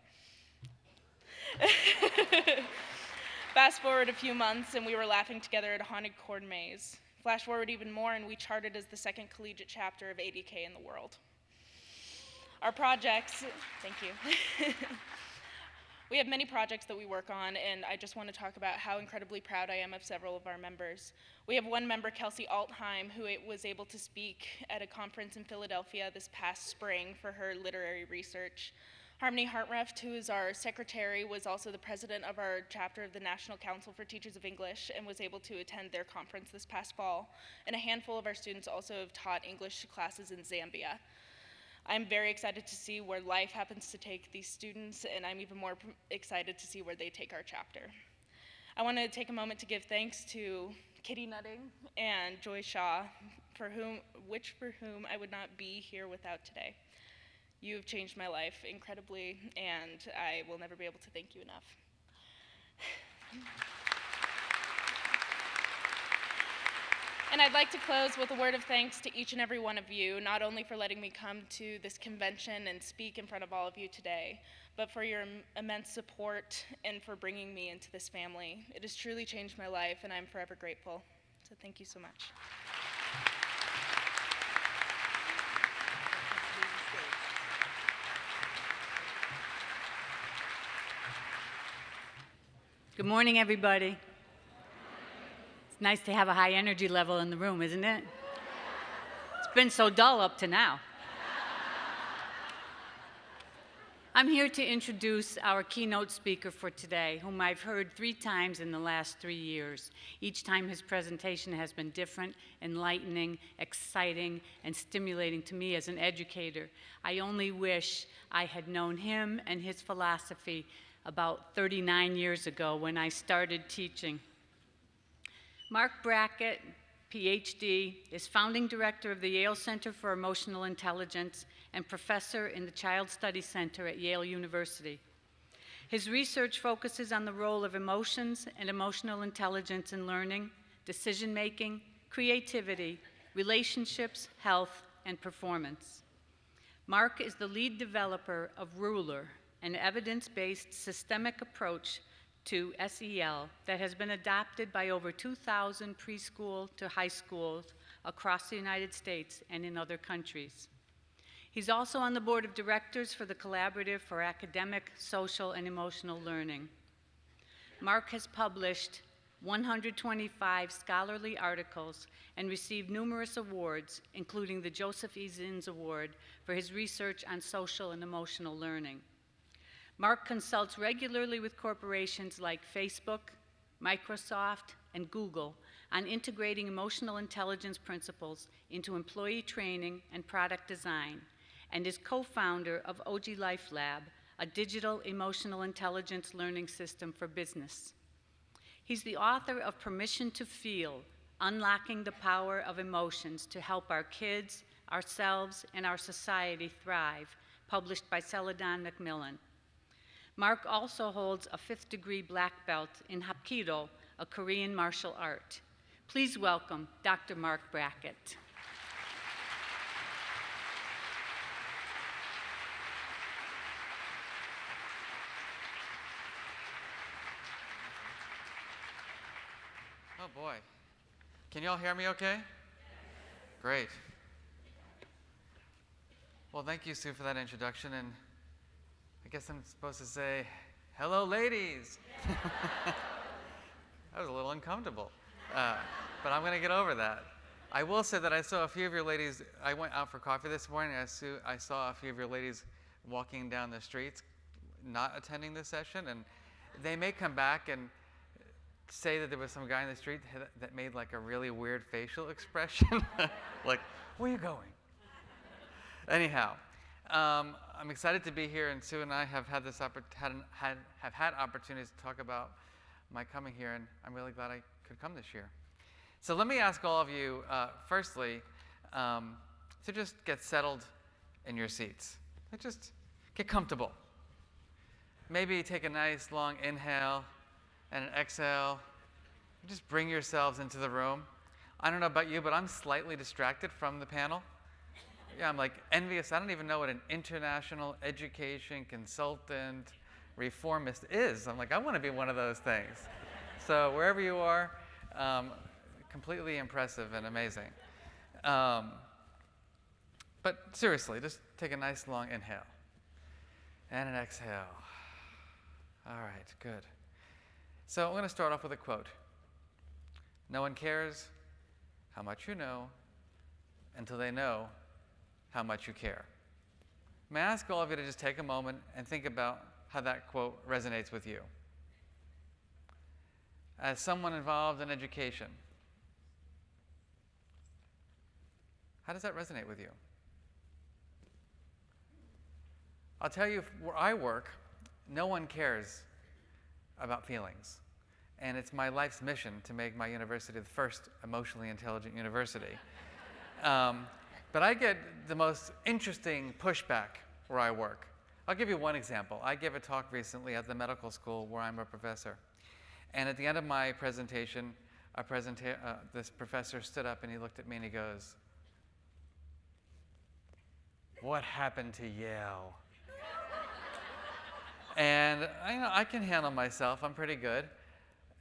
Fast forward a few months, and we were laughing together at a haunted corn maze. Flash forward even more, and we charted as the second collegiate chapter of ADK in the world. Our projects, thank you. We have many projects that we work on, and I just want to talk about how incredibly proud I am of several of our members. We have one member, Kelsey Altheim, who was able to speak at a conference in Philadelphia this past spring for her literary research. Harmony Hartreft, who is our secretary, was also the president of our chapter of the National Council for Teachers of English and was able to attend their conference this past fall. And a handful of our students also have taught English classes in Zambia. I'm very excited to see where life happens to take these students, and I'm even more excited to see where they take our chapter. I want to take a moment to give thanks to Kitty Nutting and Joy Shaw, for whom I would not be here without today. You've changed my life incredibly, and I will never be able to thank you enough. And I'd like to close with a word of thanks to each and every one of you, not only for letting me come to this convention and speak in front of all of you today, but for your immense support and for bringing me into this family. It has truly changed my life, and I'm forever grateful. So thank you so much. Good morning, everybody. It's nice to have a high energy level in the room, isn't it? It's been so dull up to now. I'm here to introduce our keynote speaker for today, whom I've heard 3 times in the last 3 years. Each time his presentation has been different, enlightening, exciting, and stimulating to me as an educator. I only wish I had known him and his philosophy about 39 years ago when I started teaching. Mark Brackett, PhD, is founding director of the Yale Center for Emotional Intelligence and professor in the Child Studies Center at Yale University. His research focuses on the role of emotions and emotional intelligence in learning, decision-making, creativity, relationships, health, and performance. Mark is the lead developer of Ruler, an evidence-based systemic approach to SEL that has been adopted by over 2,000 preschool to high schools across the United States and in other countries. He's also on the board of directors for the Collaborative for Academic, Social, and Emotional Learning. Mark has published 125 scholarly articles and received numerous awards, including the Joseph E. Zins Award for his research on social and emotional learning. Mark consults regularly with corporations like Facebook, Microsoft, and Google on integrating emotional intelligence principles into employee training and product design, and is co-founder of OG Life Lab, a digital emotional intelligence learning system for business. He's the author of Permission to Feel, Unlocking the Power of Emotions to Help Our Kids, Ourselves, and Our Society Thrive, published by Celadon Macmillan. Mark also holds a 5th-degree black belt in Hapkido, a Korean martial art. Please welcome Dr. Mark Brackett. Oh boy. Can you all hear me okay? Great. Well, thank you, Sue, for that introduction, and I guess I'm supposed to say, hello, ladies. That was a little uncomfortable, but I'm going to get over that. I will say that I saw a few of your ladies. I went out for coffee this morning. I saw a few of your ladies walking down the streets, not attending this session, and they may come back and say that there was some guy in the street that made like a really weird facial expression, like, where are you going? Anyhow. I'm excited to be here, and Sue and I have had this had opportunities to talk about my coming here, and I'm really glad I could come this year. So let me ask all of you, firstly, to just get settled in your seats. Just get comfortable. Maybe take a nice long inhale and an exhale. Just bring yourselves into the room. I don't know about you, but I'm slightly distracted from the panel. Yeah, I'm like envious. I don't even know what an international education consultant reformist is. I'm like, I want to be one of those things. So wherever you are, completely impressive and amazing. But seriously, just take a nice long inhale and an exhale. All right, good. So I'm going to start off with a quote. No one cares how much you know until they know how much you care. May I ask all of you to just take a moment and think about how that quote resonates with you? As someone involved in education, how does that resonate with you? I'll tell you, where I work, no one cares about feelings. And it's my life's mission to make my university the first emotionally intelligent university. But I get the most interesting pushback where I work. I'll give you one example. I gave a talk recently at the medical school where I'm a professor. And at the end of my presentation, this professor stood up and he looked at me and he goes, "What happened to Yale?" And I can handle myself. I'm pretty good.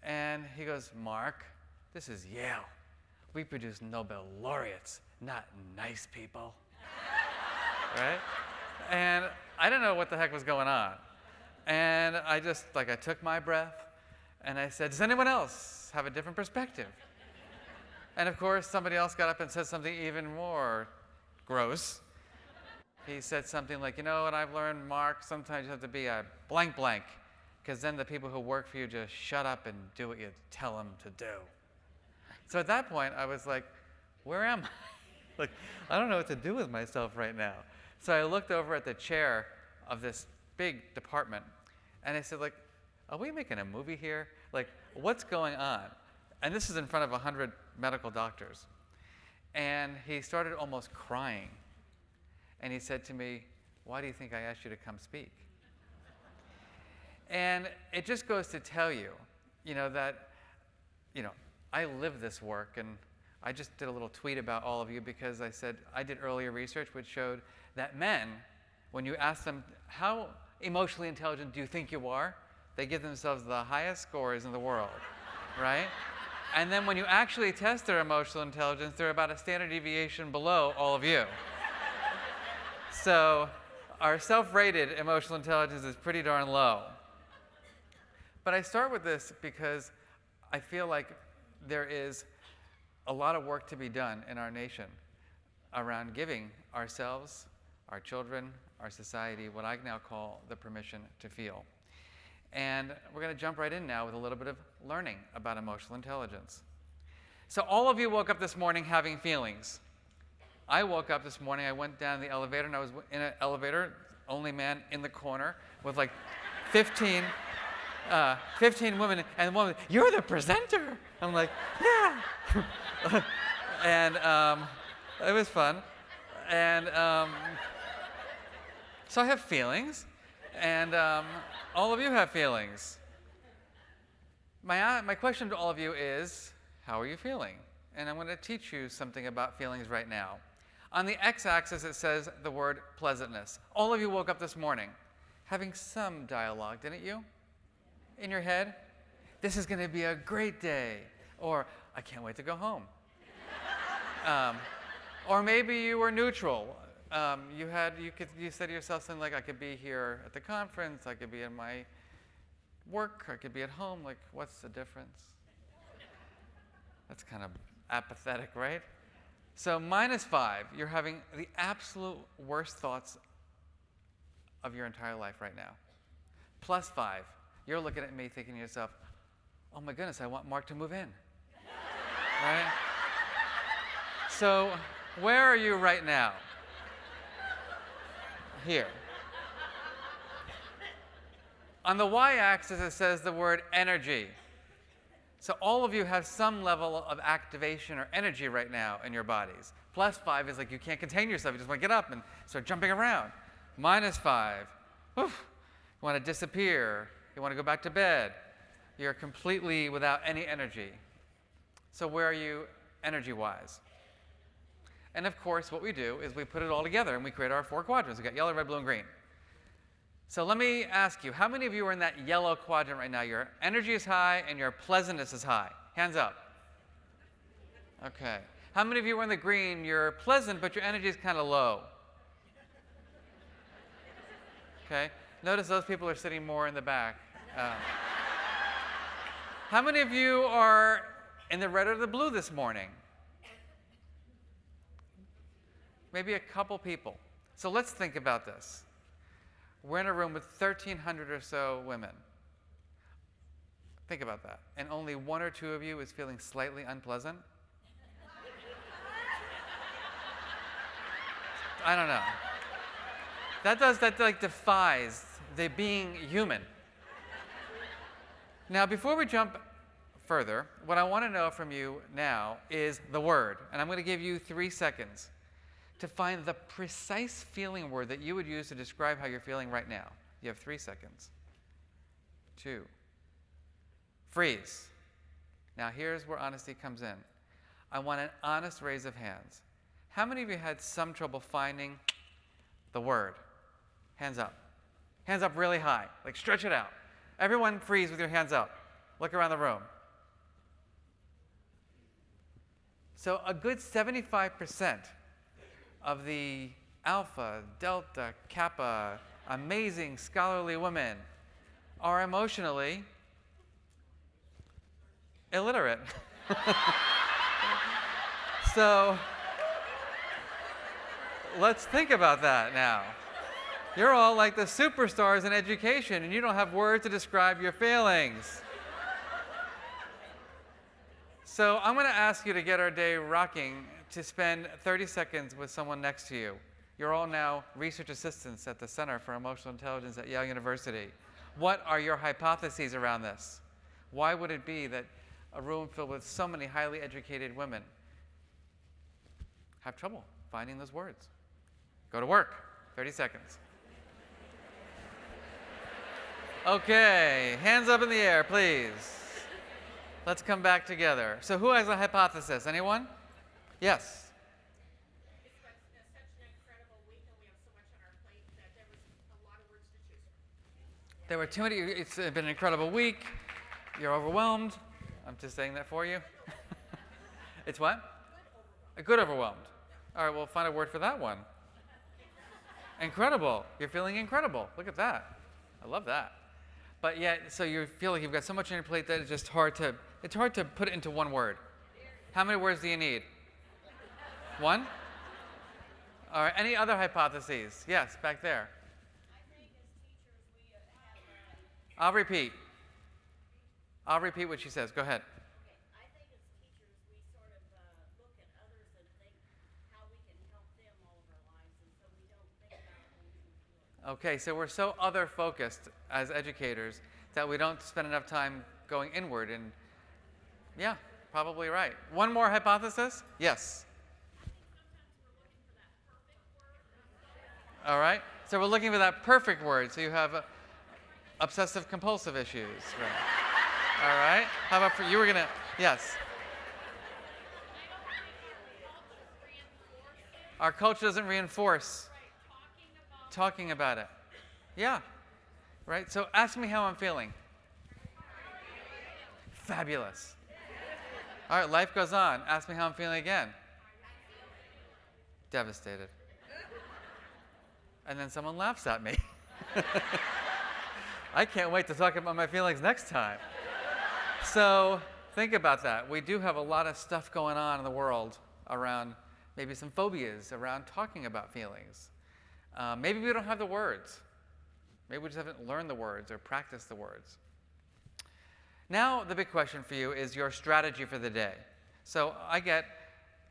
And he goes, "Mark, this is Yale. We produce Nobel laureates, not nice people." Right? And I didn't know what the heck was going on. And I just, I took my breath and I said, "Does anyone else have a different perspective?" And of course, somebody else got up and said something even more gross. He said something like, "You know what I've learned, Mark? Sometimes you have to be a blank blank, because then the people who work for you just shut up and do what you tell them to do." So at that point, I was like, where am I? I don't know what to do with myself right now. So I looked over at the chair of this big department, and I said, are we making a movie here? What's going on? And this is in front of 100 medical doctors. And he started almost crying. And he said to me, "Why do you think I asked you to come speak?" And it just goes to tell you, that, I live this work. And I just did a little tweet about all of you because I said I did earlier research which showed that men, when you ask them, "How emotionally intelligent do you think you are?" they give themselves the highest scores in the world, right? And then when you actually test their emotional intelligence, they're about a standard deviation below all of you. So our self-rated emotional intelligence is pretty darn low. But I start with this because I feel like there is a lot of work to be done in our nation around giving ourselves, our children, our society, what I now call the permission to feel. And we're going to jump right in now with a little bit of learning about emotional intelligence. So all of you woke up this morning having feelings. I woke up this morning, I went down the elevator, and I was in an elevator, only man in the corner, with 15 women, and the woman, "You're the presenter." I'm like, "Yeah." And it was fun. And so I have feelings, and all of you have feelings. My question to all of you is, how are you feeling? And I'm going to teach you something about feelings right now. On the x-axis, it says the word pleasantness. All of you woke up this morning having some dialogue, didn't you? In your head? "This is going to be a great day." Or, "I can't wait to go home." Or maybe you were neutral. You said to yourself something like, "I could be here at the conference, I could be in my work, I could be at home. What's the difference?" That's kind of apathetic, right? So -5, you're having the absolute worst thoughts of your entire life right now. +5, you're looking at me thinking to yourself, "Oh my goodness, I want Mark to move in." Right? So where are you right now? Here. On the y-axis, it says the word energy. So all of you have some level of activation or energy right now in your bodies. +5 is you can't contain yourself. You just want to get up and start jumping around. -5, you want to disappear. You want to go back to bed. You're completely without any energy. So where are you energy-wise? And of course, what we do is we put it all together and we create our 4 quadrants. We've got yellow, red, blue, and green. So let me ask you, how many of you are in that yellow quadrant right now? Your energy is high and your pleasantness is high. Hands up. Okay. How many of you are in the green? You're pleasant, but your energy is kind of low. Okay. Notice those people are sitting more in the back. How many of you are in the red or the blue this morning? Maybe a couple people. So let's think about this. We're in a room with 1,300 or so women. Think about that. And only 1 or 2 of you is feeling slightly unpleasant? I don't know. That defies the being human. Now, before we jump further, what I want to know from you now is the word. And I'm going to give you 3 seconds to find the precise feeling word that you would use to describe how you're feeling right now. You have 3 seconds. 2. Freeze. Now here's where honesty comes in. I want an honest raise of hands. How many of you had some trouble finding the word? Hands up. Hands up really high. Like stretch it out. Everyone freeze with your hands up. Look around the room. So a good 75% of the Alpha, Delta, Kappa, amazing scholarly women are emotionally illiterate. So let's think about that now. You're all like the superstars in education, and you don't have words to describe your feelings. So I'm going to ask you to get our day rocking to spend 30 seconds with someone next to you. You're all now research assistants at the Center for Emotional Intelligence at Yale University. What are your hypotheses around this? Why would it be that a room filled with so many highly educated women have trouble finding those words? Go to work. 30 seconds. Okay, hands up in the air, please. Let's come back together. So who has a hypothesis? Anyone? Yes. There were too many. It's been an incredible week. You're overwhelmed. I'm just saying that for you. It's what? A good overwhelmed. All right, we'll find a word for that one. Incredible. You're feeling incredible. Look at that. I love that. But yet, so you feel like you've got so much on your plate that it's just hard to put it into one word. How many words do you need? 1? All right, any other hypotheses? Yes, back there. I'll repeat what she says. Go ahead. Okay, so we're so other-focused as educators that we don't spend enough time going inward. And yeah, probably right. One more hypothesis? Yes. All right, so we're looking for that perfect word. So you have obsessive-compulsive issues. Right. All right, how about for you? Were gonna, yes. Our culture doesn't reinforce. Talking about it. Yeah. Right? So ask me how I'm feeling. Fabulous. All right, life goes on. Ask me how I'm feeling again. Devastated. And then someone laughs at me. I can't wait to talk about my feelings next time. So think about that. We do have a lot of stuff going on in the world around maybe some phobias around talking about feelings. Maybe we don't have the words. Maybe we just haven't learned the words or practiced the words. Now, the big question for you is your strategy for the day. So I get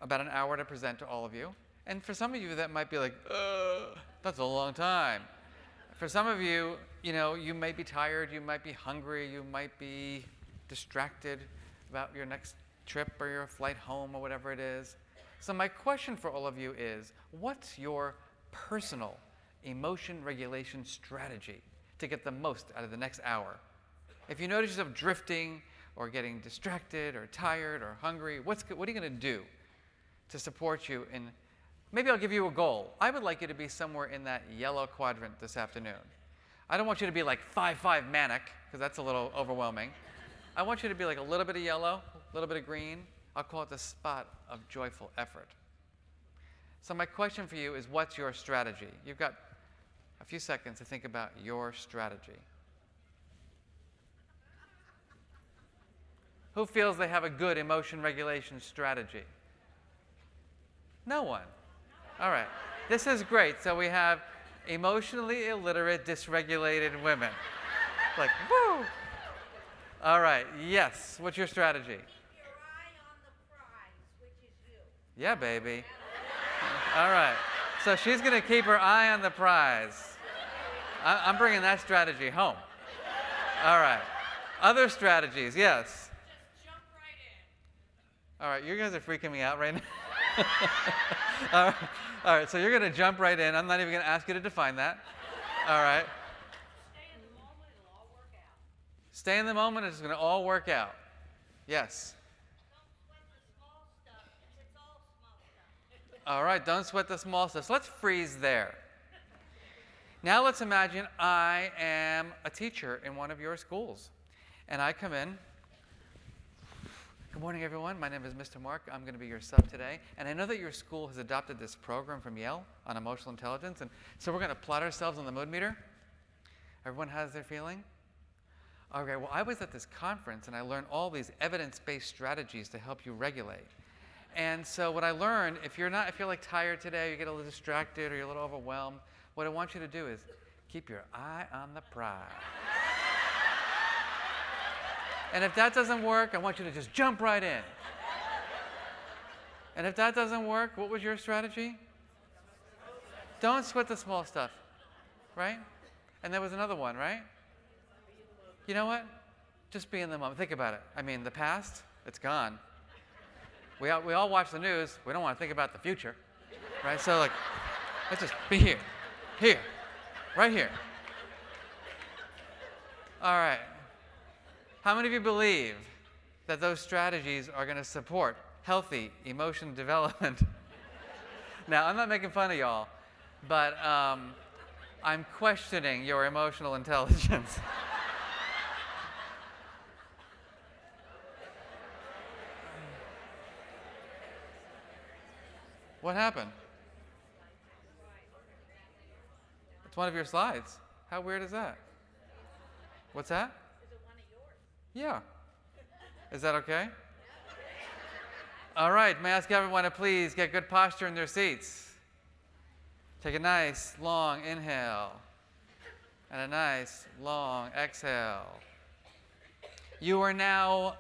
about an hour to present to all of you. And for some of you, that might be like, that's a long time. For some of you, you may be tired, you might be hungry, you might be distracted about your next trip or your flight home or whatever it is. So my question for all of you is, what's your personal emotion regulation strategy to get the most out of the next hour? If you notice yourself drifting or getting distracted or tired or hungry, what are you going to do to support you in, maybe I'll give you a goal. I would like you to be somewhere in that yellow quadrant this afternoon. I don't want you to be like 5-5 manic, because that's a little overwhelming. I want you to be like a little bit of yellow, a little bit of green. I'll call it the spot of joyful effort. So my question for you is, what's your strategy? You've got a few seconds to think about your strategy. Who feels they have a good emotion regulation strategy? No one. All right. This is great. So we have emotionally illiterate, dysregulated women. Like, woo! All right. Yes. What's your strategy? Keep your eye on the prize, which is you. Yeah, baby. All right. So she's going to keep her eye on the prize. I'm bringing that strategy home. All right. Other strategies, yes. Just jump right in. All right. You guys are freaking me out right now. All right, so you're going to jump right in. I'm not even going to ask you to define that. All right. Stay in the moment, it's going to all work out. Yes. All right, don't sweat the small stuff. So let's freeze there. Now let's imagine I am a teacher in one of your schools. And I come in. Good morning, everyone. My name is Mr. Mark. I'm going to be your sub today. And I know that your school has adopted this program from Yale on emotional intelligence. And so we're going to plot ourselves on the mood meter. Everyone has their feeling? Okay, well, I was at this conference and I learned all these evidence-based strategies to help you regulate. And so what I learned, if you're like tired today, you get a little distracted or you're a little overwhelmed, what I want you to do is keep your eye on the prize. And if that doesn't work, I want you to just jump right in. And if that doesn't work, what was your strategy? Don't sweat the small stuff, right? And there was another one, right? You know what? Just be in the moment. Think about it. I mean, the past, it's gone. We all watch the news. We don't want to think about the future, right? So, like, let's just be here, right here. All right. How many of you believe that those strategies are going to support healthy emotion development? Now, I'm not making fun of y'all, but I'm questioning your emotional intelligence. What happened? It's one of your slides. How weird is that? What's that? Yeah. Is that okay? All right, may I ask everyone to please get good posture in their seats. Take a nice, long inhale and a nice, long exhale. You are now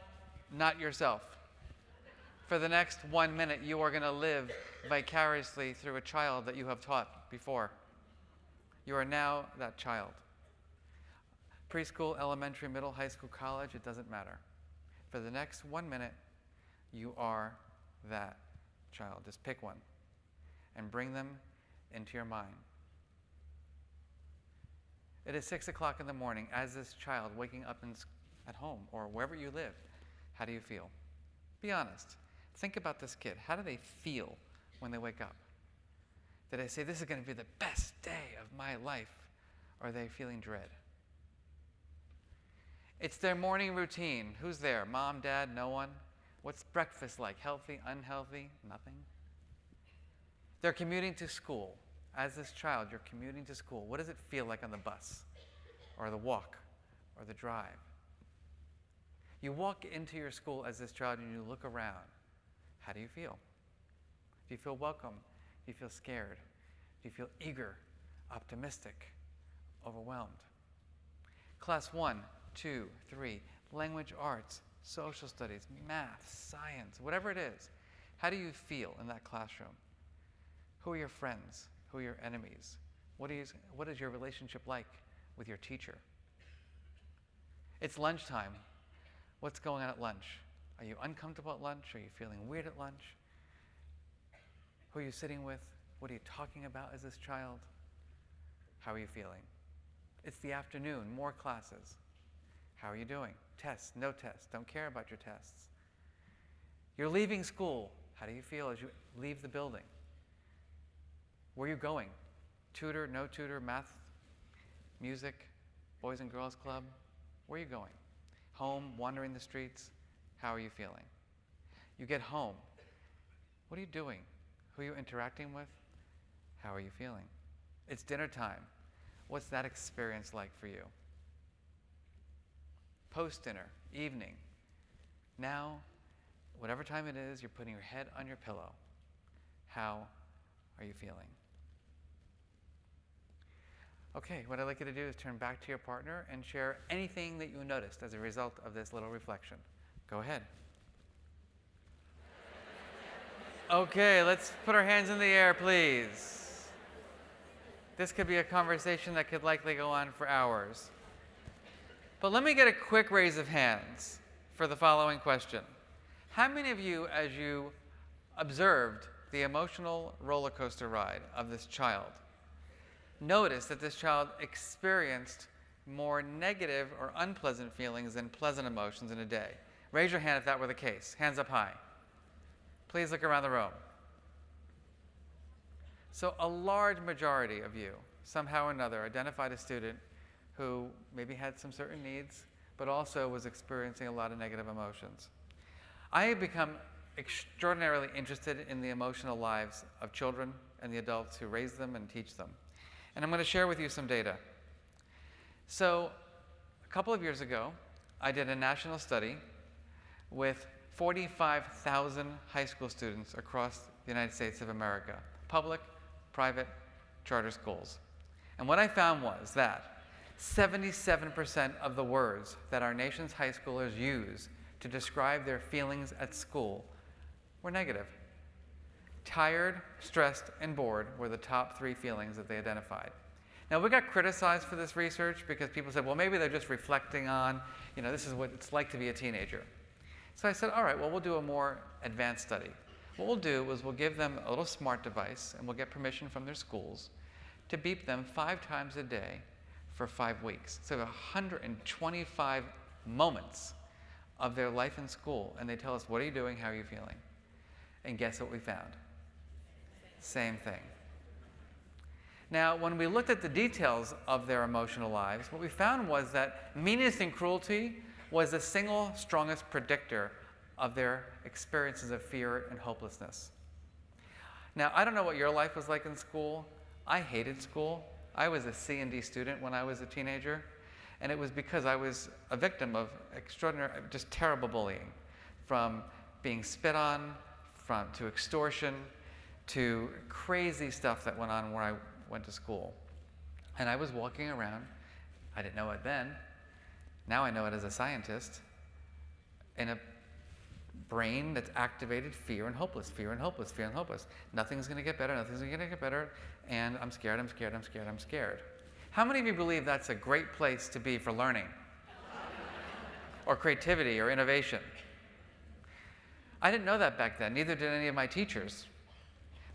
not yourself. For the next 1 minute, you are going to live vicariously through a child that you have taught before. You are now that child. Preschool, elementary, middle, high school, college, it doesn't matter. For the next 1 minute, you are that child. Just pick one and bring them into your mind. It is 6 o'clock in the morning as this child waking up at home or wherever you live. How do you feel? Be honest. Think about this kid. How do they feel when they wake up? Do they say, this is going to be the best day of my life? Or are they feeling dread? It's their morning routine. Who's there? Mom, dad, no one? What's breakfast like? Healthy, unhealthy? Nothing? They're commuting to school. As this child, you're commuting to school. What does it feel like on the bus? Or the walk? Or the drive? You walk into your school as this child and you look around. How do you feel? Do you feel welcome? Do you feel scared? Do you feel eager, optimistic, overwhelmed? Class 1, 2, 3, language arts, social studies, math, science, whatever it is. How do you feel in that classroom? Who are your friends? Who are your enemies? What is your relationship like with your teacher? It's lunchtime. What's going on at lunch? Are you uncomfortable at lunch? Are you feeling weird at lunch? Who are you sitting with? What are you talking about as this child? How are you feeling? It's the afternoon, more classes. How are you doing? Tests, no tests, don't care about your tests. You're leaving school. How do you feel as you leave the building? Where are you going? Tutor, no tutor, math, music, Boys and Girls Club? Where are you going? Home, wandering the streets? How are you feeling? You get home. What are you doing? Who are you interacting with? How are you feeling? It's dinner time. What's that experience like for you? Post-dinner, evening. Now, whatever time it is, you're putting your head on your pillow. How are you feeling? Okay, what I'd like you to do is turn back to your partner and share anything that you noticed as a result of this little reflection. Go ahead. Okay, let's put our hands in the air, please. This could be a conversation that could likely go on for hours. But let me get a quick raise of hands for the following question. How many of you, as you observed the emotional roller coaster ride of this child, notice that this child experienced more negative or unpleasant feelings than pleasant emotions in a day. Raise your hand if that were the case. Hands up high. Please look around the room. So a large majority of you, somehow or another, identified a student who maybe had some certain needs, but also was experiencing a lot of negative emotions. I have become extraordinarily interested in the emotional lives of children and the adults who raise them and teach them. And I'm going to share with you some data. So a couple of years ago, I did a national study with 45,000 high school students across the United States of America, public, private, charter schools. And what I found was that 77% of the words that our nation's high schoolers use to describe their feelings at school were negative. Tired, stressed, and bored were the top 3 feelings that they identified. Now, we got criticized for this research because people said, well, maybe they're just reflecting on, this is what it's like to be a teenager. So I said, all right, well, we'll do a more advanced study. What we'll do is we'll give them a little smart device, and we'll get permission from their schools to beep them 5 times a day for 5 weeks. So 125 moments of their life in school, and they tell us, what are you doing, how are you feeling? And guess what we found? Same thing. Now, when we looked at the details of their emotional lives, what we found was that meanness and cruelty was the single strongest predictor of their experiences of fear and hopelessness. Now, I don't know what your life was like in school. I hated school. I was a C and D student when I was a teenager, and it was because I was a victim of extraordinary, just terrible bullying, from being spit on, to extortion, to crazy stuff that went on where I went to school. And I was walking around, I didn't know it then, now I know it as a scientist, in a brain that's activated fear and hopeless, fear and hopeless, fear and hopeless. Nothing's going to get better, nothing's going to get better, and I'm scared, I'm scared, I'm scared, I'm scared. How many of you believe that's a great place to be for learning? Or creativity or innovation? I didn't know that back then, neither did any of my teachers.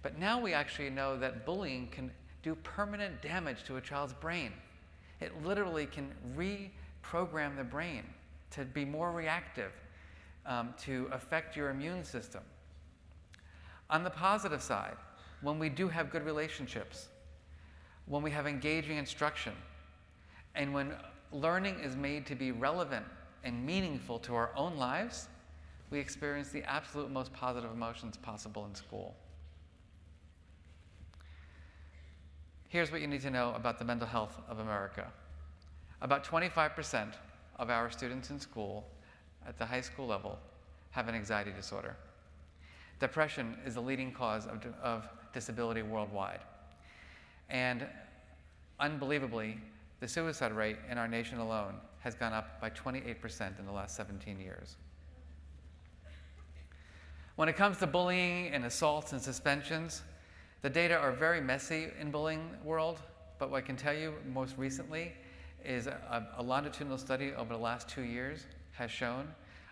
But now we actually know that bullying can do permanent damage to a child's brain. It literally can reprogram the brain to be more reactive, to affect your immune system. On the positive side, when we do have good relationships, when we have engaging instruction, and when learning is made to be relevant and meaningful to our own lives, we experience the absolute most positive emotions possible in school. Here's what you need to know about the mental health of America. About 25% of our students in school at the high school level have an anxiety disorder. Depression is the leading cause of disability worldwide. And unbelievably, the suicide rate in our nation alone has gone up by 28% in the last 17 years. When it comes to bullying and assaults and suspensions, the data are very messy in bullying world, but what I can tell you most recently is a longitudinal study over the last 2 years has shown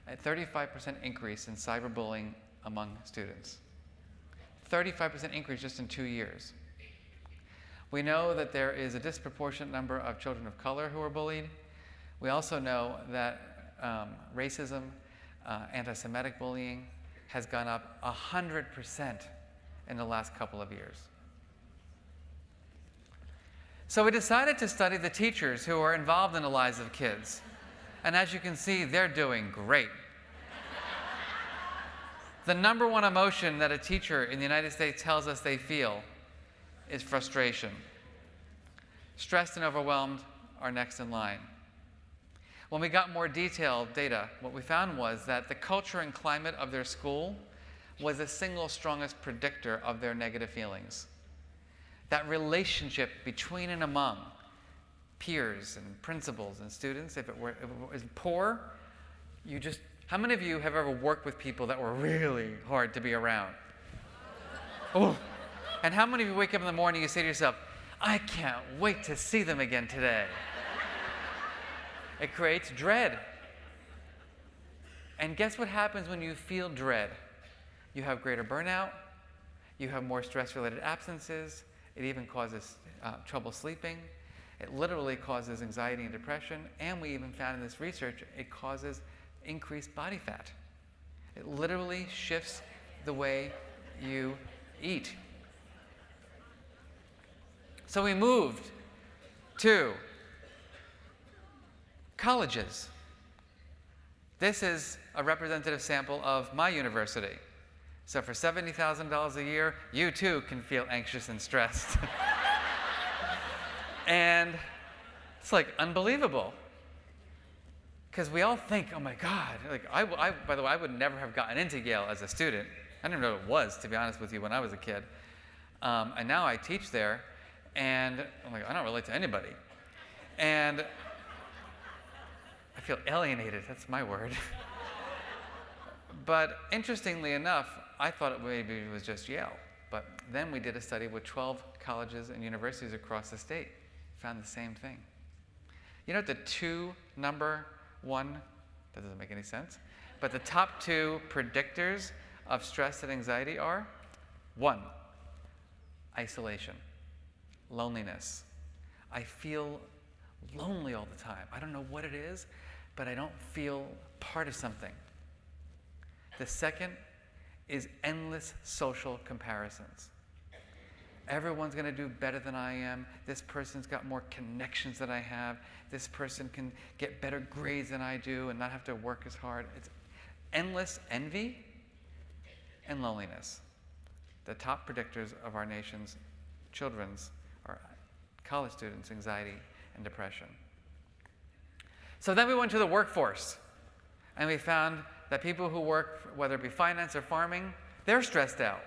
a 35% increase in cyberbullying among students. 35% increase just in 2 years. We know that there is a disproportionate number of children of color who are bullied. We also know that racism, anti-Semitic bullying has gone up 100% in the last couple of years. So we decided to study the teachers who are involved in the lives of kids. And as you can see, they're doing great. The number one emotion that a teacher in the United States tells us they feel is frustration. Stressed and overwhelmed are next in line. When we got more detailed data, what we found was that the culture and climate of their school was the single strongest predictor of their negative feelings. That relationship between and among peers and principals and students, if it was poor, how many of you have ever worked with people that were really hard to be around? Oh. And how many of you wake up in the morning and you say to yourself, I can't wait to see them again today? It creates dread. And guess what happens when you feel dread? You have greater burnout, You have more stress-related absences. It even causes trouble sleeping. It literally causes anxiety and depression. And we even found in this research, it causes increased body fat. It literally shifts the way you eat. So we moved to colleges. This is a representative sample of my university. So for $70,000 a year, you too can feel anxious and stressed. And it's like unbelievable. Because we all think, oh my God, like by the way, I would never have gotten into Yale as a student. I didn't know what it was, to be honest with you, when I was a kid. And now I teach there, and I'm like, I don't relate to anybody. And I feel alienated, that's my word. But interestingly enough, I thought it maybe was just Yale. But then we did a study with 12 colleges and universities across the state. Found the same thing. You know what the number one, that doesn't make any sense, but the top 2 predictors of stress and anxiety are? 1, isolation, loneliness. I feel lonely all the time. I don't know what it is, but I don't feel part of something. The second is endless social comparisons. Everyone's going to do better than I am. This person's got more connections than I have. This person can get better grades than I do and not have to work as hard. It's endless envy and loneliness. The top predictors of our nation's children's or college students' anxiety and depression. So then we went to the workforce, and we found that people who work, whether it be finance or farming, they're stressed out.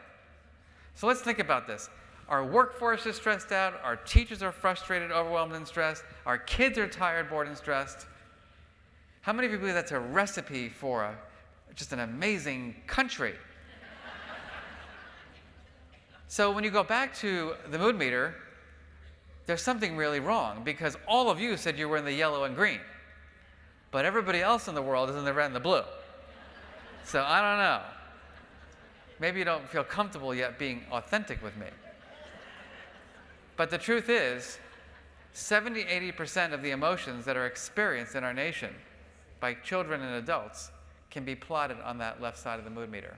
So let's think about this. Our workforce is stressed out, our teachers are frustrated, overwhelmed, and stressed, our kids are tired, bored, and stressed. How many of you believe that's a recipe for just an amazing country? So when you go back to the mood meter, there's something really wrong, because all of you said you were in the yellow and green, but everybody else in the world is in the red and the blue. So I don't know. Maybe you don't feel comfortable yet being authentic with me. But the truth is, 70–80% of the emotions that are experienced in our nation by children and adults can be plotted on that left side of the mood meter.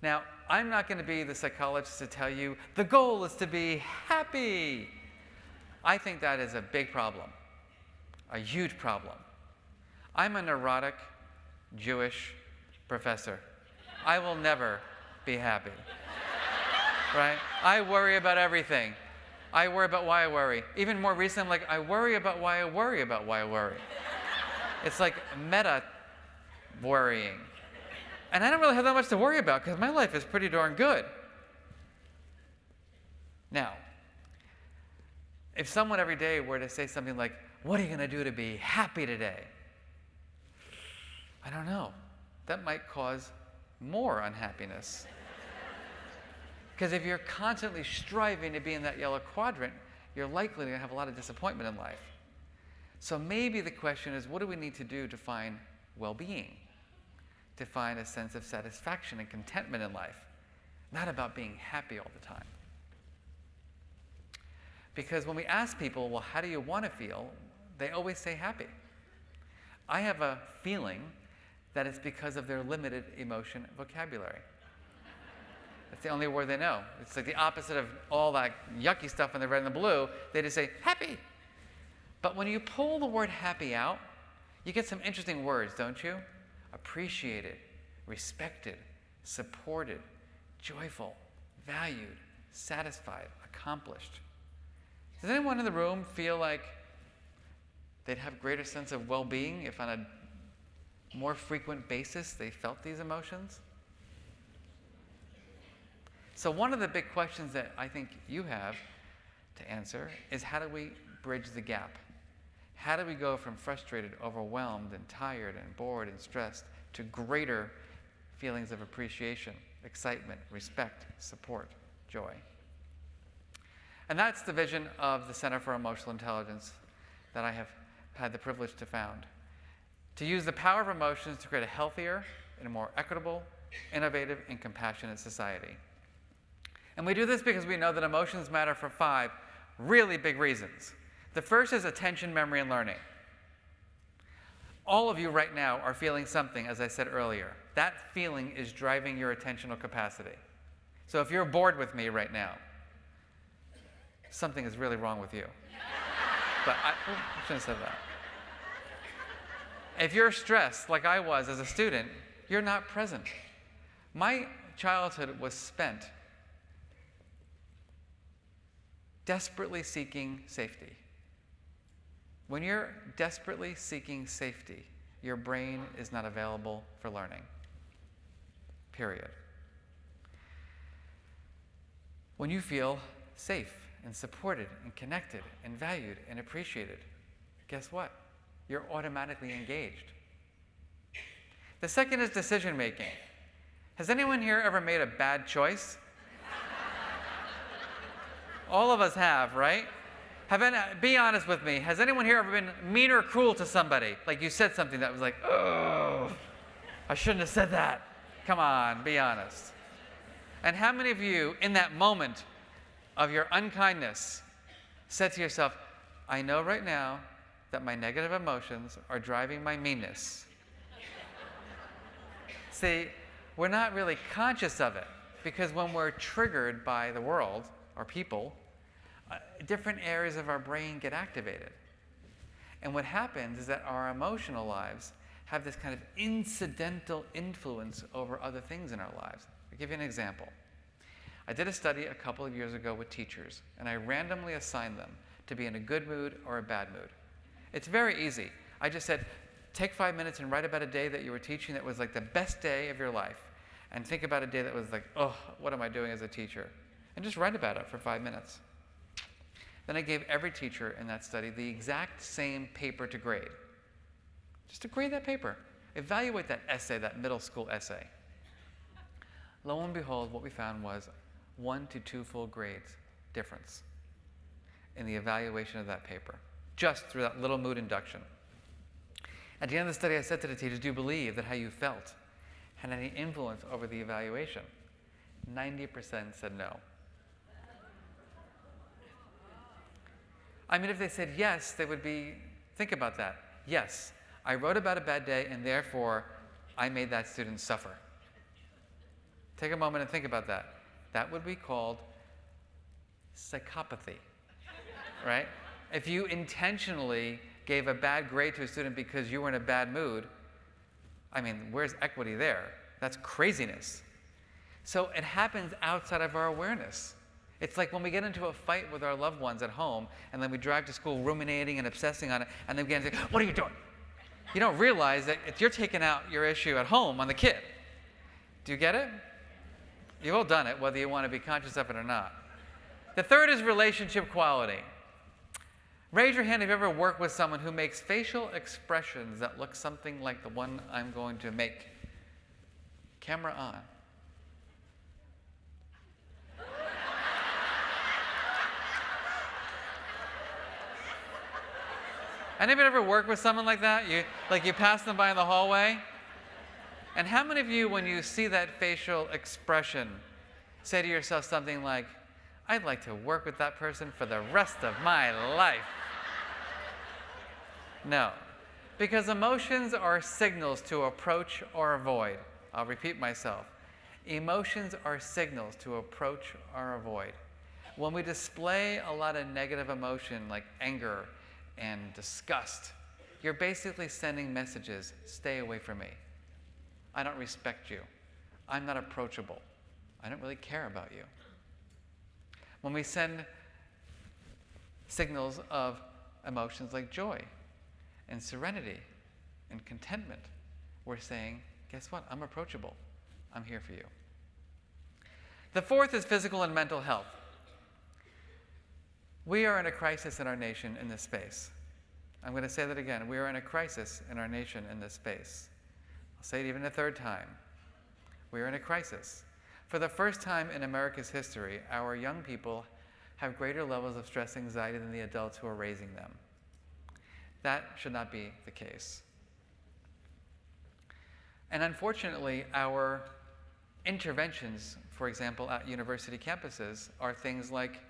Now, I'm not going to be the psychologist to tell you the goal is to be happy. I think that is a big problem, a huge problem. I'm a neurotic Jewish professor. I will never be happy. Right? I worry about everything. I worry about why I worry. Even more recently, I'm like, I worry about why I worry about why I worry. It's like meta worrying. And I don't really have that much to worry about because my life is pretty darn good. Now, if someone every day were to say something like, what are you going to do to be happy today? I don't know. That might cause more unhappiness. Because if you're constantly striving to be in that yellow quadrant, you're likely to have a lot of disappointment in life. So maybe the question is, what do we need to do to find well-being? To find a sense of satisfaction and contentment in life, not about being happy all the time. Because when we ask people, well, how do you want to feel? They always say happy. I have a feeling that it's because of their limited emotion vocabulary. That's the only word they know. It's like the opposite of all that yucky stuff in the red and the blue. They just say happy. But when you pull the word happy out, you get some interesting words, don't you? Appreciated, respected, supported, joyful, valued, satisfied, accomplished. Does anyone in the room feel like they'd have greater sense of well-being if on a more frequent basis they felt these emotions? So one of the big questions that I think you have to answer is, how do we bridge the gap? How do we go from frustrated, overwhelmed, and tired, and bored, and stressed to greater feelings of appreciation, excitement, respect, support, joy? And that's the vision of the Center for Emotional Intelligence that I have had the privilege to found. To use the power of emotions to create a healthier and a more equitable, innovative, and compassionate society. And we do this because we know that emotions matter for 5 really big reasons. The first is attention, memory, and learning. All of you right now are feeling something, as I said earlier. That feeling is driving your attentional capacity. So if you're bored with me right now, something is really wrong with you. But I shouldn't have said that. If you're stressed, like I was as a student, you're not present. My childhood was spent desperately seeking safety. When you're desperately seeking safety, your brain is not available for learning. Period. When you feel safe and supported and connected and valued and appreciated, guess what? You're automatically engaged. The second is decision making. Has anyone here ever made a bad choice? All of us have, right? Be honest with me. Has anyone here ever been mean or cruel to somebody? Like you said something that was like, oh, I shouldn't have said that. Come on, be honest. And how many of you, in that moment of your unkindness, said to yourself, I know right now that my negative emotions are driving my meanness? See, we're not really conscious of it because when we're triggered by the world or people, different areas of our brain get activated. And what happens is that our emotional lives have this kind of incidental influence over other things in our lives. I'll give you an example. I did a study a couple of years ago with teachers, and I randomly assigned them to be in a good mood or a bad mood. It's very easy. I just said, take 5 minutes and write about a day that you were teaching that was like the best day of your life, and think about a day that was like, oh, what am I doing as a teacher? And just write about it for 5 minutes. Then I gave every teacher in that study the exact same paper to grade. Just to grade that paper. Evaluate that essay, that middle school essay. Lo and behold, what we found was 1 to 2 full grades difference in the evaluation of that paper, just through that little mood induction. At the end of the study, I said to the teachers, do you believe that how you felt had any influence over the evaluation? 90% said no. I mean, if they said yes, they would be, think about that. Yes, I wrote about a bad day, and therefore, I made that student suffer. Take a moment and think about that. That would be called psychopathy, right? If you intentionally gave a bad grade to a student because you were in a bad mood, I mean, where's equity there? That's craziness. So it happens outside of our awareness. It's like when we get into a fight with our loved ones at home, and then we drive to school ruminating and obsessing on it, and then we get into, what are you doing? You don't realize that you're taking out your issue at home on the kid. Do you get it? You've all done it, whether you want to be conscious of it or not. The third is relationship quality. Raise your hand if you ever worked with someone who makes facial expressions that look something like the one I'm going to make. Camera on. Anybody ever work with someone like that? You pass them by in the hallway? And how many of you, when you see that facial expression, say to yourself something like, I'd like to work with that person for the rest of my life? No, because emotions are signals to approach or avoid. I'll repeat myself. Emotions are signals to approach or avoid. When we display a lot of negative emotion like anger and disgust, you're basically sending messages, stay away from me. I don't respect you. I'm not approachable. I don't really care about you. When we send signals of emotions like joy and serenity and contentment, we're saying, guess what? I'm approachable. I'm here for you. The fourth is physical and mental health. We are in a crisis in our nation in this space. I'm going to say that again. We are in a crisis in our nation in this space. I'll say it even a third time. We are in a crisis. For the first time in America's history, our young people have greater levels of stress and anxiety than the adults who are raising them. That should not be the case. And unfortunately, our Interventions, for example, at university campuses are things like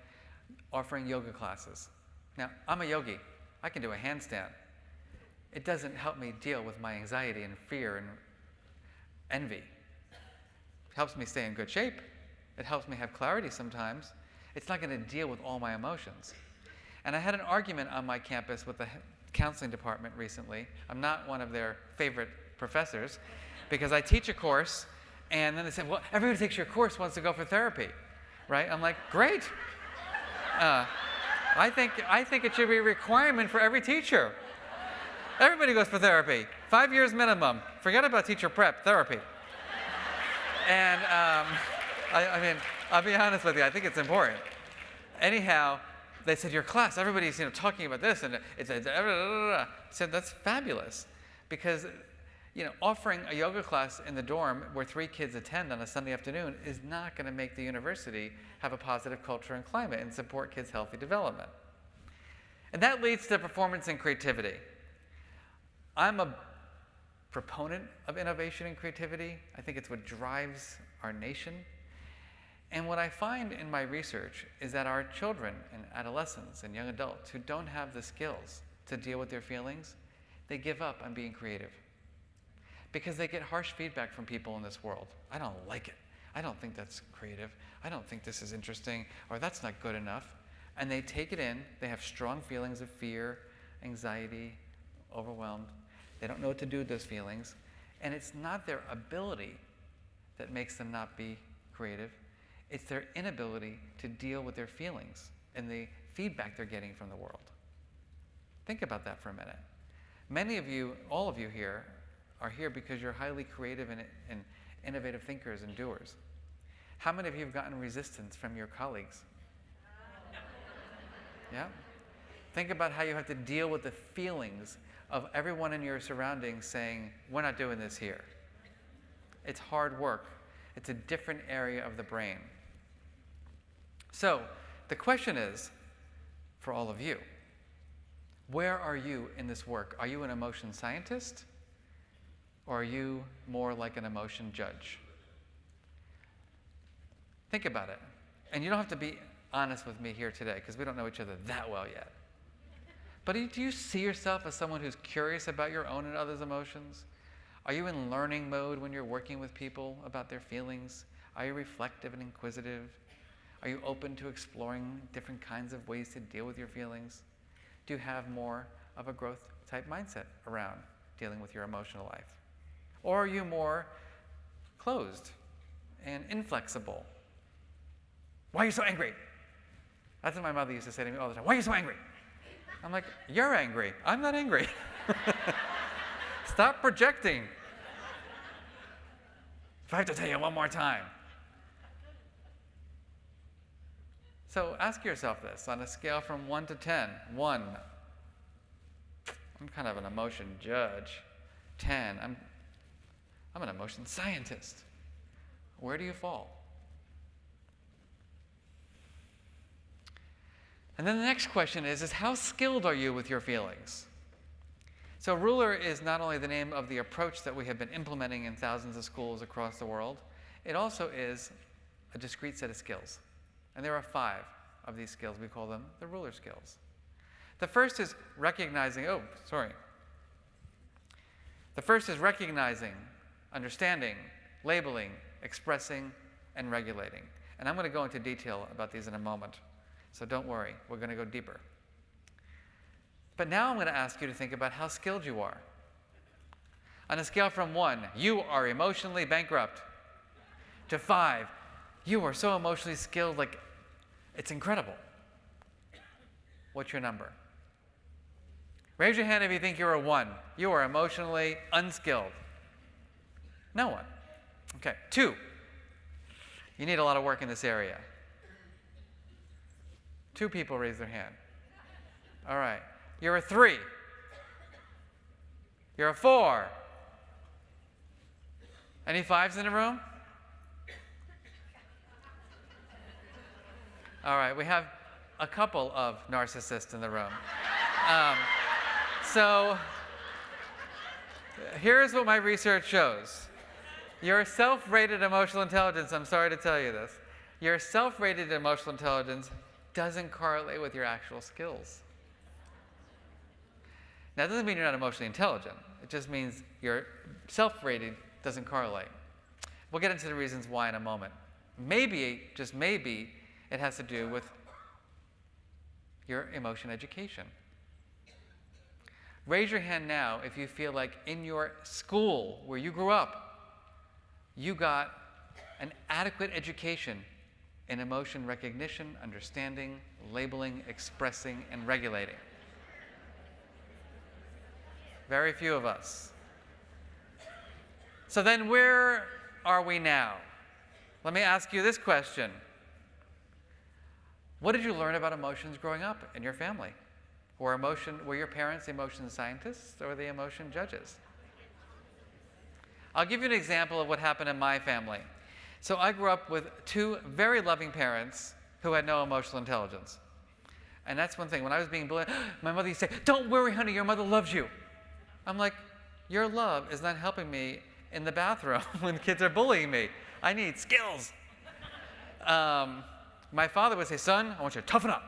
offering yoga classes. Now, I'm a yogi. I can do a handstand. It doesn't help me deal with my anxiety and fear and envy. It helps me stay in good shape. It helps me have clarity sometimes. It's not going to deal with all my emotions. And I had an argument on my campus with the counseling department recently. I'm not one of their favorite professors because I teach a course, and then they said, well, everybody who takes your course wants to go for therapy, right? I'm like, great. I think it should be a requirement for every teacher. Everybody goes for therapy. 5 years minimum. Forget about teacher prep, therapy. And I mean, I'll be honest with you, I think it's important. Anyhow, they said, your class, everybody's talking about this, and it's I said, that's fabulous. Because offering a yoga class in the dorm where 3 kids attend on a Sunday afternoon is not going to make the university have a positive culture and climate and support kids' healthy development. And that leads to performance and creativity. I'm a proponent of innovation and creativity. I think it's what drives our nation. And what I find in my research is that our children and adolescents and young adults who don't have the skills to deal with their feelings, they give up on being creative. Because they get harsh feedback from people in this world. I don't like it. I don't think that's creative. I don't think this is interesting, or that's not good enough. And they take it in. They have strong feelings of fear, anxiety, overwhelmed. They don't know what to do with those feelings. And it's not their ability that makes them not be creative. It's their inability to deal with their feelings and the feedback they're getting from the world. Think about that for a minute. Many of you, all of you here, are here because you're highly creative and innovative thinkers and doers. How many of you have gotten resistance from your colleagues? Yeah? Think about how you have to deal with the feelings of everyone in your surroundings saying, we're not doing this here. It's hard work. It's a different area of the brain. So, the question is, for all of you, where are you in this work? Are you an emotion scientist? Or are you more like an emotion judge? Think about it. And you don't have to be honest with me here today, because we don't know each other that well yet. But do you see yourself as someone who's curious about your own and others' emotions? Are you in learning mode when you're working with people about their feelings? Are you reflective and inquisitive? Are you open to exploring different kinds of ways to deal with your feelings? Do you have more of a growth type mindset around dealing with your emotional life? Or are you more closed and inflexible? Why are you so angry? That's what my mother used to say to me all the time. Why are you so angry? I'm like, you're angry. I'm not angry. Stop projecting. If I have to tell you one more time. So ask yourself this on a scale from 1 to 10. 1, I'm kind of an emotion judge. 10, I'm an emotion scientist. Where do you fall? And then the next question is how skilled are you with your feelings? So Ruler is not only the name of the approach that we have been implementing in thousands of schools across the world, it also is a discrete set of skills. And there are 5 of these skills. We call them the Ruler skills. The first is recognizing, understanding, labeling, expressing, and regulating. And I'm going to go into detail about these in a moment. So don't worry, we're going to go deeper. But now I'm going to ask you to think about how skilled you are. On a scale from 1, you are emotionally bankrupt, to 5, you are so emotionally skilled, like it's incredible. What's your number? Raise your hand if you think you're a 1. You are emotionally unskilled. No one. Okay. 2, you need a lot of work in this area. 2 people raise their hand. All right. You're a 3. You're a 4. Any 5s in the room? All right, we have a couple of narcissists in the room. So here's what my research shows. Your self-rated emotional intelligence, I'm sorry to tell you this, your self-rated emotional intelligence doesn't correlate with your actual skills. Now, that doesn't mean you're not emotionally intelligent. It just means your self-rated doesn't correlate. We'll get into the reasons why in a moment. Maybe, just maybe, it has to do with your emotion education. Raise your hand now if you feel like in your school where you grew up, you got an adequate education in emotion recognition, understanding, labeling, expressing, and regulating. Very few of us. So then where are we now? Let me ask you this question. What did you learn about emotions growing up in your family? Were your parents emotion scientists or were they emotion judges? I'll give you an example of what happened in my family. So I grew up with two very loving parents who had no emotional intelligence. And that's one thing. When I was being bullied, my mother used to say, "Don't worry, honey, your mother loves you." I'm like, your love is not helping me in the bathroom when kids are bullying me. I need skills. My father would say, "Son, I want you to toughen up."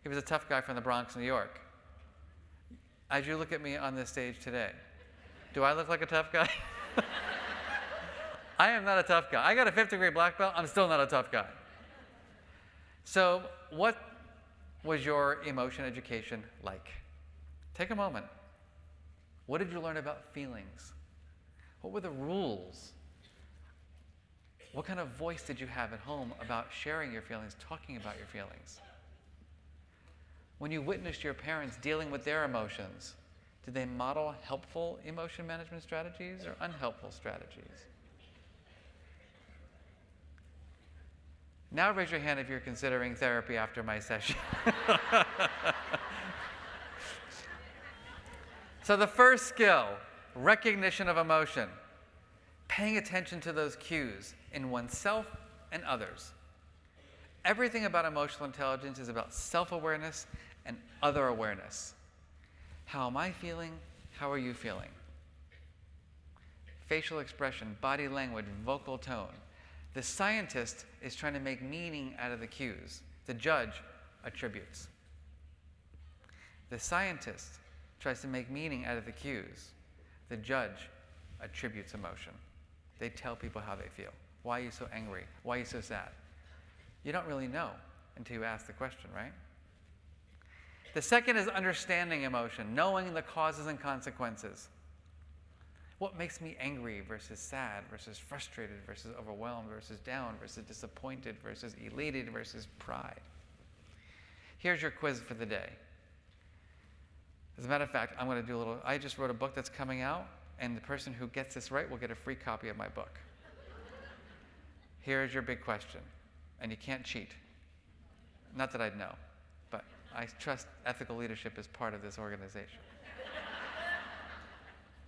He was a tough guy from the Bronx, New York. As you look at me on this stage today, do I look like a tough guy? I am not a tough guy. I got a 5th degree black belt. I'm still not a tough guy. So what was your emotion education like? Take a moment. What did you learn about feelings? What were the rules? What kind of voice did you have at home about sharing your feelings, talking about your feelings? When you witnessed your parents dealing with their emotions, did they model helpful emotion management strategies or unhelpful strategies? Now raise your hand if you're considering therapy after my session. So the first skill, recognition of emotion. Paying attention to those cues in oneself and others. Everything about emotional intelligence is about self-awareness and other awareness. How am I feeling? How are you feeling? Facial expression, body language, vocal tone. The scientist is trying to make meaning out of the cues. The judge attributes. The scientist tries to make meaning out of the cues. The judge attributes emotion. They tell people how they feel. Why are you so angry? Why are you so sad? You don't really know until you ask the question, right? The second is understanding emotion, knowing the causes and consequences. What makes me angry versus sad versus frustrated versus overwhelmed versus down versus disappointed versus elated versus pride? Here's your quiz for the day. As a matter of fact, I'm going to do a little, I just wrote a book that's coming out, and the person who gets this right will get a free copy of my book. Here's your big question, and you can't cheat. Not that I'd know, but I trust ethical leadership as part of this organization.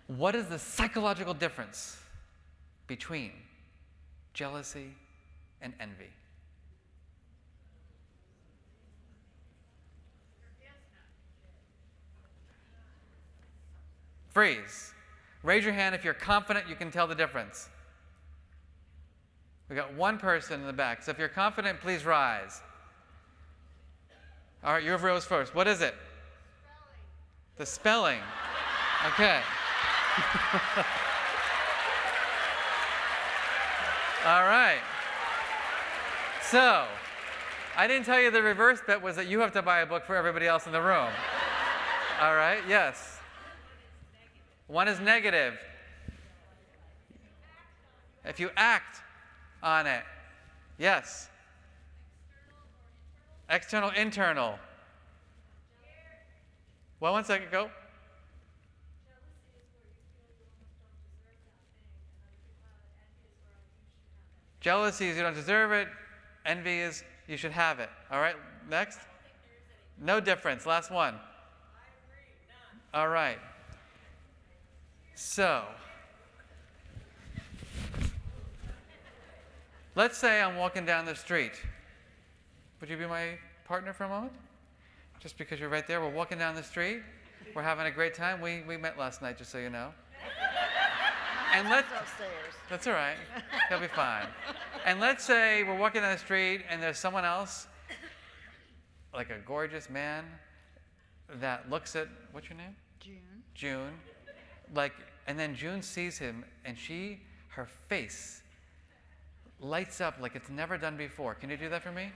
What is the psychological difference between jealousy and envy? Freeze. Raise your hand if you're confident you can tell the difference. We got one person in the back. So if you're confident, please rise. All right, you rose first. What is it? Spelling. The spelling. Okay. All right. So, I didn't tell you the reverse bet was that you have to buy a book for everybody else in the room. All right, yes. One is negative. If you act on it, yes. External, internal. Well, 1 second, go. Jealousy is you don't deserve it. Envy is you should have it. All right, next. No difference. Last one. All right. So, let's say I'm walking down the street. Would you be my partner for a moment? Just because you're right there. We're walking down the street. We're having a great time. We met last night, just so you know. And let's, Upstairs. that's all right. He'll be fine. And let's say we're walking down the street and there's someone else, like a gorgeous man, that looks at, what's your name? June. Like, and then June sees him and her face lights up like it's never done before. Can you do that for me?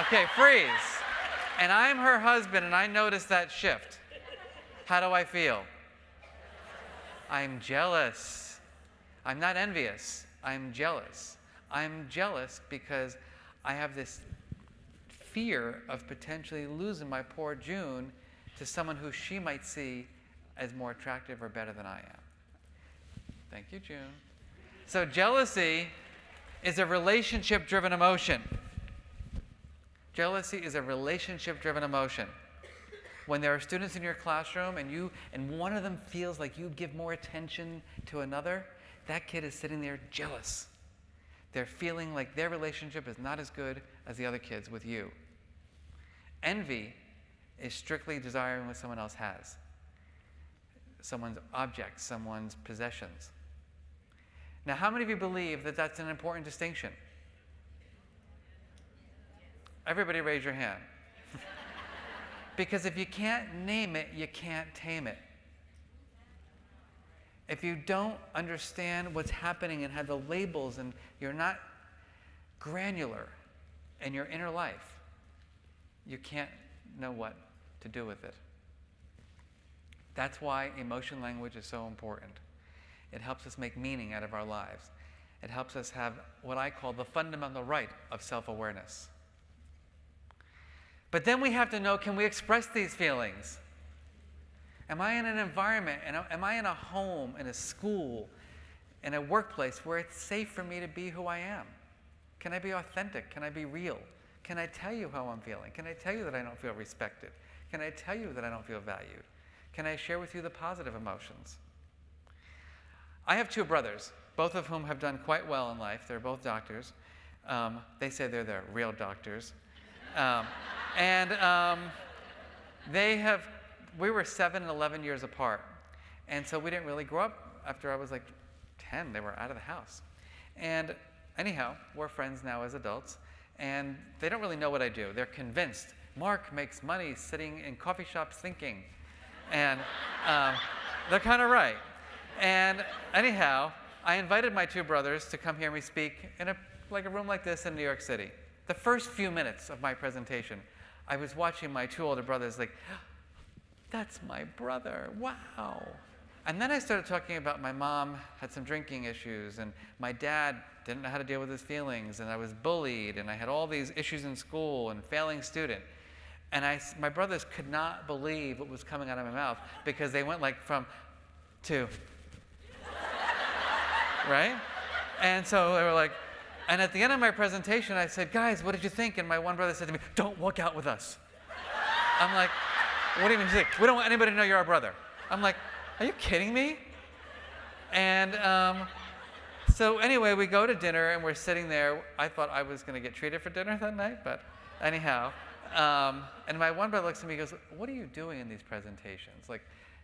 Okay, freeze. And I'm her husband and I notice that shift. How do I feel? I'm jealous. I'm not envious. I'm jealous. I'm jealous because I have this fear of potentially losing my poor June to someone who she might see as more attractive or better than I am. Thank you, June. So jealousy is a relationship-driven emotion. Jealousy is a relationship-driven emotion. When there are students in your classroom and one of them feels like you give more attention to another, that kid is sitting there jealous. They're feeling like their relationship is not as good as the other kids with you. Envy is strictly desiring what someone else has. Someone's objects, someone's possessions. Now, how many of you believe that that's an important distinction? Everybody raise your hand. Because if you can't name it, you can't tame it. If you don't understand what's happening and have the labels and you're not granular in your inner life, you can't know what to do with it. That's why emotion language is so important. It helps us make meaning out of our lives. It helps us have what I call the fundamental right of self-awareness. But then we have to know, can we express these feelings? Am I in an environment, am I in a home, in a school, in a workplace where it's safe for me to be who I am? Can I be authentic? Can I be real? Can I tell you how I'm feeling? Can I tell you that I don't feel respected? Can I tell you that I don't feel valued? Can I share with you the positive emotions? I have two brothers, both of whom have done quite well in life. They're both doctors. They say they're the real doctors. We were 7 and 11 years apart. And so we didn't really grow up. After I was like 10, they were out of the house. And anyhow, we're friends now as adults. And they don't really know what I do. They're convinced. Mark makes money sitting in coffee shops thinking. And they're kind of right. And anyhow, I invited my two brothers to come hear me speak in a room like this in New York City. The first few minutes of my presentation, I was watching my two older brothers like, that's my brother, wow. And then I started talking about my mom had some drinking issues, and my dad didn't know how to deal with his feelings, and I was bullied, and I had all these issues in school, and failing student. And my brothers could not believe what was coming out of my mouth, because they went like from to, right? And so they were like, and at the end of my presentation, I said, guys, what did you think? And my one brother said to me, don't walk out with us. I'm like, what do you mean? He's like, we don't want anybody to know you're our brother. I'm like, are you kidding me? And so anyway, we go to dinner and we're sitting there. I thought I was going to get treated for dinner that night, but anyhow. And my one brother looks at me and goes, what are you doing in these presentations? Like,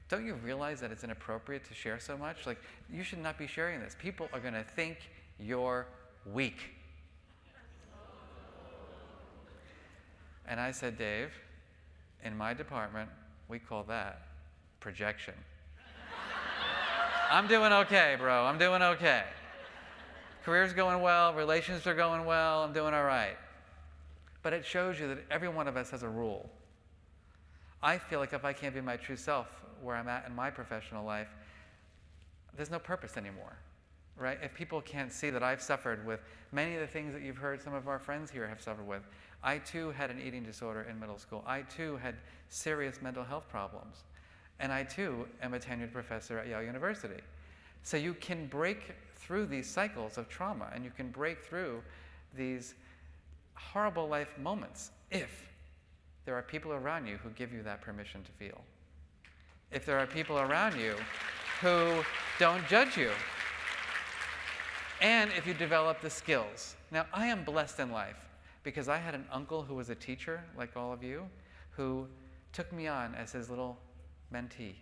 don't you realize that it's inappropriate to share so much? Like, you should not be sharing this. People are going to think you're weak. And I said, Dave, in my department, we call that projection. I'm doing okay, bro. I'm doing okay. Career's going well, relationships are going well, I'm doing all right. But it shows you that every one of us has a rule. I feel like if I can't be my true self where I'm at in my professional life, there's no purpose anymore, right? If people can't see that I've suffered with many of the things that you've heard some of our friends here have suffered with. I too had an eating disorder in middle school. I too had serious mental health problems. And I too am a tenured professor at Yale University. So you can break through these cycles of trauma, and you can break through these horrible life moments if there are people around you who give you that permission to feel. If there are people around you who don't judge you. And if you develop the skills. Now, I am blessed in life because I had an uncle who was a teacher, like all of you, who took me on as his little mentee.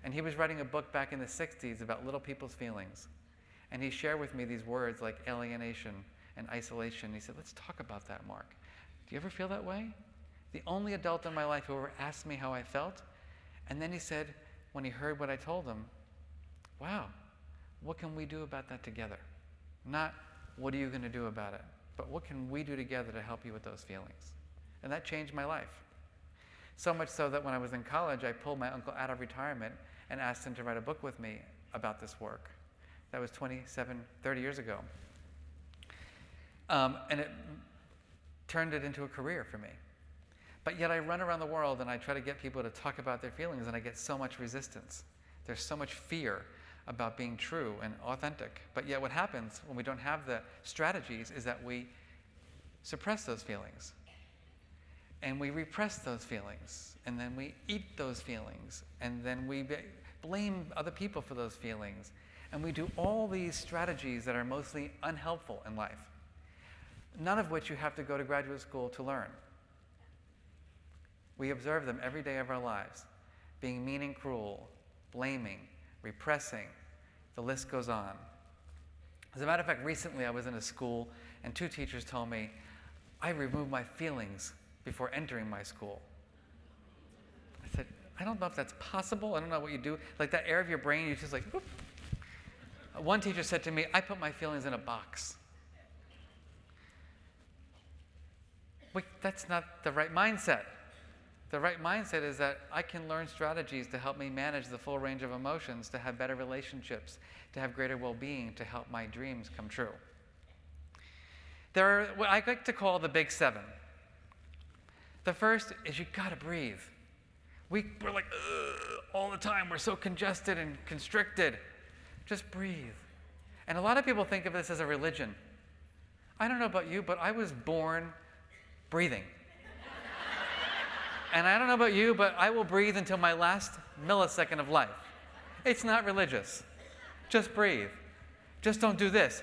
And he was writing a book back in the 60s about little people's feelings. And he shared with me these words like alienation and isolation. He said, let's talk about that, Mark. Do you ever feel that way? The only adult in my life who ever asked me how I felt. And then he said, when he heard what I told him, wow, what can we do about that together? Not, what are you going to do about it? But what can we do together to help you with those feelings? And that changed my life. So much so that when I was in college, I pulled my uncle out of retirement and asked him to write a book with me about this work. That was 30 years ago. And it turned it into a career for me. But yet I run around the world and I try to get people to talk about their feelings, and I get so much resistance. There's so much fear about being true and authentic. But yet what happens when we don't have the strategies is that we suppress those feelings. And we repress those feelings. And then we eat those feelings. And then we blame other people for those feelings. And we do all these strategies that are mostly unhelpful in life, none of which you have to go to graduate school to learn. We observe them every day of our lives, being mean and cruel, blaming, repressing. The list goes on. As a matter of fact, recently I was in a school and 2 teachers told me, I removed my feelings before entering my school. I said, I don't know if that's possible. I don't know what you do. Like that area of your brain, you just like, whoop. One teacher said to me, I put my feelings in a box. Wait, that's not the right mindset. The right mindset is that I can learn strategies to help me manage the full range of emotions, to have better relationships, to have greater well-being, to help my dreams come true. There are what I like to call the big 7. The first is you gotta breathe. We're like, all the time. We're so congested and constricted. Just breathe. And a lot of people think of this as a religion. I don't know about you, but I was born breathing. And I don't know about you, but I will breathe until my last millisecond of life. It's not religious. Just breathe. Just don't do this.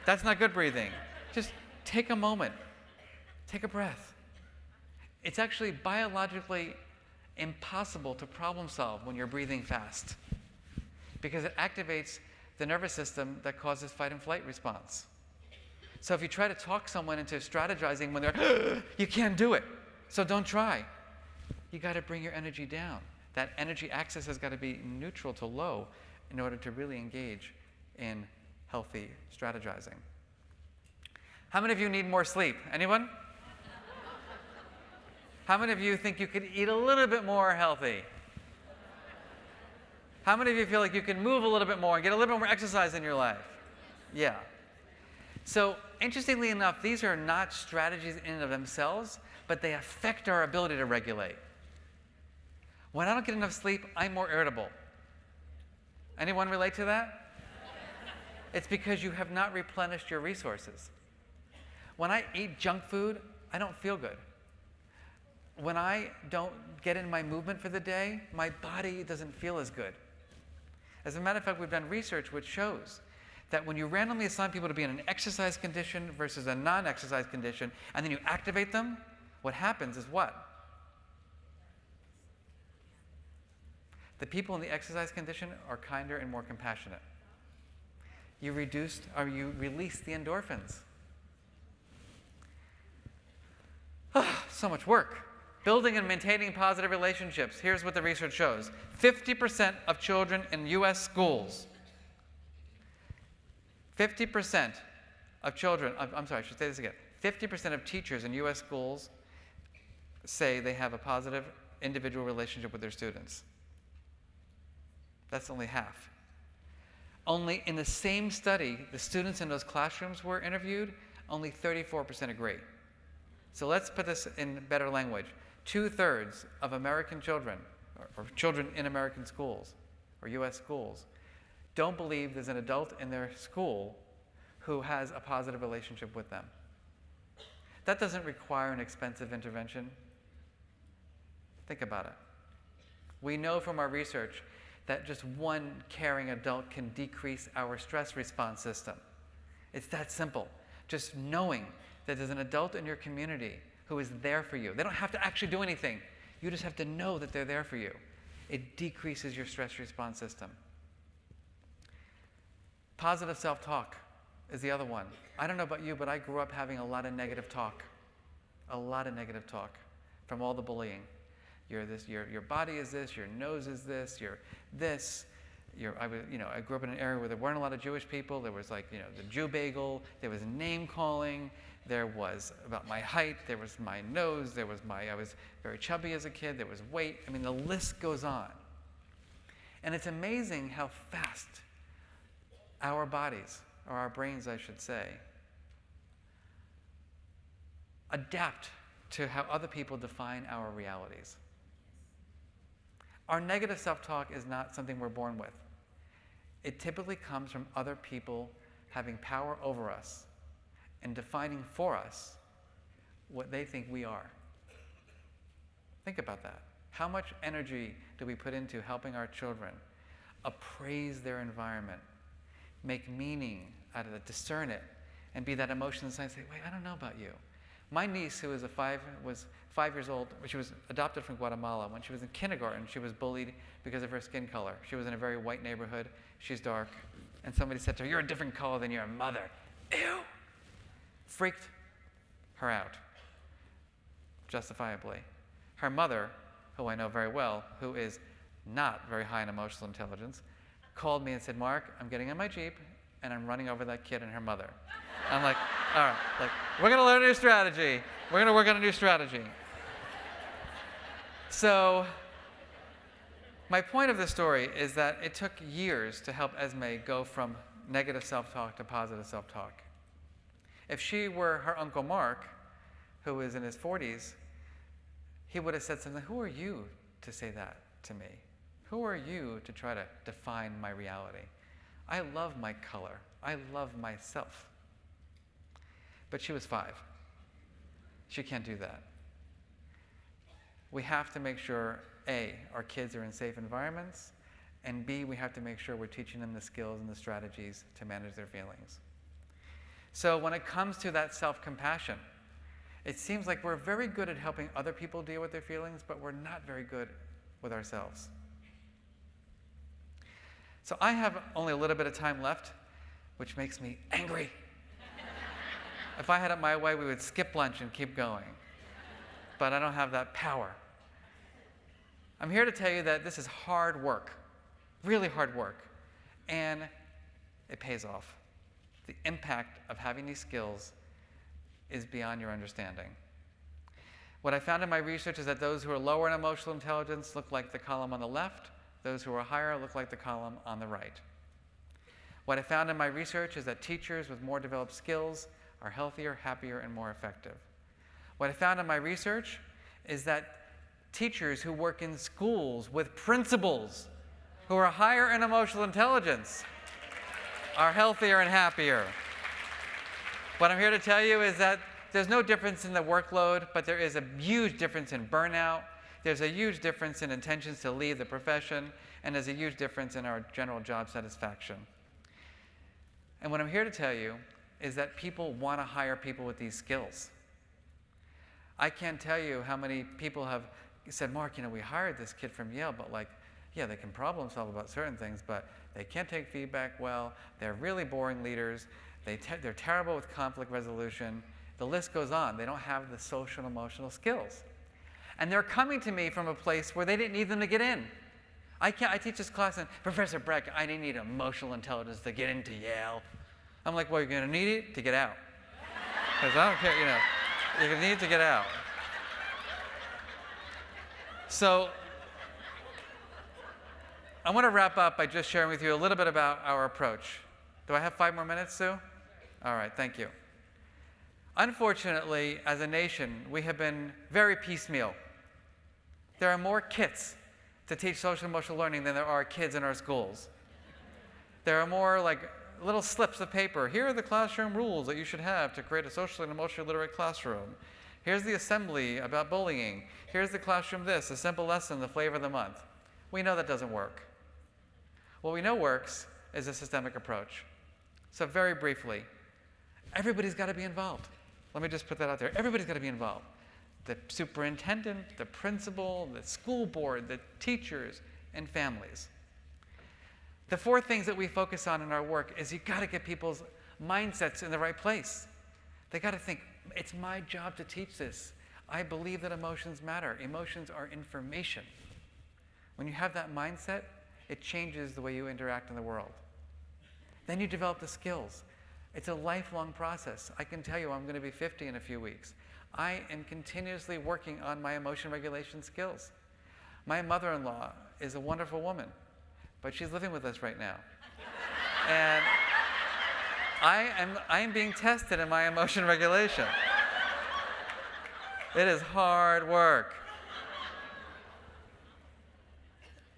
That's not good breathing. Just take a moment. Take a breath. It's actually biologically impossible to problem solve when you're breathing fast, because it activates the nervous system that causes fight and flight response. So if you try to talk someone into strategizing when they're, you can't do it, so don't try. You got to bring your energy down. That energy axis has got to be neutral to low in order to really engage in healthy strategizing. How many of you need more sleep? Anyone? How many of you think you could eat a little bit more healthy? How many of you feel like you can move a little bit more and get a little bit more exercise in your life? Yeah. So interestingly enough, these are not strategies in and of themselves, but they affect our ability to regulate. When I don't get enough sleep, I'm more irritable. Anyone relate to that? It's because you have not replenished your resources. When I eat junk food, I don't feel good. When I don't get in my movement for the day, my body doesn't feel as good. As a matter of fact, we've done research which shows that when you randomly assign people to be in an exercise condition versus a non-exercise condition, and then you activate them, what happens is what? The people in the exercise condition are kinder and more compassionate. You release the endorphins. So much work. Building and maintaining positive relationships. Here's what the research shows. 50% of children in U.S. schools, 50% of children, I'm sorry, I should say this again. 50% of teachers in U.S. schools say they have a positive individual relationship with their students. That's only half. Only in the same study, the students in those classrooms were interviewed, only 34% agree. So let's put this in better language. 2/3 of American children, or children in American schools, or U.S. schools, don't believe there's an adult in their school who has a positive relationship with them. That doesn't require an expensive intervention. Think about it. We know from our research that just one caring adult can decrease our stress response system. It's that simple. Just knowing that there's an adult in your community who is there for you. They don't have to actually do anything. You just have to know that they're there for you. It decreases your stress response system. Positive self-talk is the other one. I don't know about you, but I grew up having a lot of negative talk. A lot of negative talk from all the bullying. You're this, your body is this, your nose is this, you're this. I grew up in an area where there weren't a lot of Jewish people. There was like, the Jew bagel. There was name calling. There was about my height. There was my nose. I was very chubby as a kid. There was weight. I mean, the list goes on. And it's amazing how fast our bodies, or our brains, I should say, adapt to how other people define our realities. Our negative self-talk is not something we're born with. It typically comes from other people having power over us and defining for us what they think we are. Think about that. How much energy do we put into helping our children appraise their environment, make meaning out of it, discern it, and be that emotional side and say, wait, I don't know about you. My niece, who was 5 years old, she was adopted from Guatemala. When she was in kindergarten, she was bullied because of her skin color. She was in a very white neighborhood. She's dark. And somebody said to her, you're a different color than your mother. Ew! Freaked her out, justifiably. Her mother, who I know very well, who is not very high in emotional intelligence, called me and said, Mark, I'm getting in my Jeep, and I'm running over that kid and her mother. I'm like, all right, we're going to learn a new strategy. We're going to work on a new strategy. So my point of this story is that it took years to help Esme go from negative self-talk to positive self-talk. If she were her Uncle Mark, who is in his 40s, he would have said something, who are you to say that to me? Who are you to try to define my reality? I love my color. I love myself. But she was 5. She can't do that. We have to make sure, A, our kids are in safe environments, and B, we have to make sure we're teaching them the skills and the strategies to manage their feelings. So when it comes to that self-compassion, it seems like we're very good at helping other people deal with their feelings, but we're not very good with ourselves. So I have only a little bit of time left, which makes me angry. If I had it my way, we would skip lunch and keep going. But I don't have that power. I'm here to tell you that this is hard work, really hard work, and it pays off. The impact of having these skills is beyond your understanding. What I found in my research is that those who are lower in emotional intelligence look like the column on the left. Those who are higher look like the column on the right. What I found in my research is that teachers with more developed skills are healthier, happier, and more effective. What I found in my research is that teachers who work in schools with principals who are higher in emotional intelligence are healthier and happier. What I'm here to tell you is that there's no difference in the workload, but there is a huge difference in burnout. There's a huge difference in intentions to leave the profession, and there's a huge difference in our general job satisfaction. And what I'm here to tell you is that people want to hire people with these skills. I can't tell you how many people have said, Mark, we hired this kid from Yale, but yeah, they can problem solve about certain things, but they can't take feedback well. They're really boring leaders. They're terrible with conflict resolution. The list goes on. They don't have the social and emotional skills. And they're coming to me from a place where they didn't need them to get in. I teach this class, and Professor Breck, I didn't need emotional intelligence to get into Yale. I'm like, well, you're going to need it to get out. Because I don't care, you're going to need it to get out. So I want to wrap up by just sharing with you a little bit about our approach. Do I have 5 more minutes, Sue? All right, thank you. Unfortunately, as a nation, we have been very piecemeal. There are more kits to teach social and emotional learning than there are kids in our schools. There are more little slips of paper. Here are the classroom rules that you should have to create a socially and emotionally literate classroom. Here's the assembly about bullying. Here's the classroom this, a simple lesson, the flavor of the month. We know that doesn't work. What we know works is a systemic approach. So very briefly, everybody's got to be involved. Let me just put that out there. Everybody's got to be involved. the superintendent, the principal, the school board, the teachers, and families. The four things that we focus on in our work is you got to get people's mindsets in the right place. They got to think, it's my job to teach this. I believe that emotions matter. Emotions are information. When you have that mindset, it changes the way you interact in the world. Then you develop the skills. It's a lifelong process. I can tell you I'm going to be 50 in a few weeks. I am continuously working on my emotion regulation skills. My mother-in-law is a wonderful woman, but she's living with us right now. And I am being tested in my emotion regulation. It is hard work.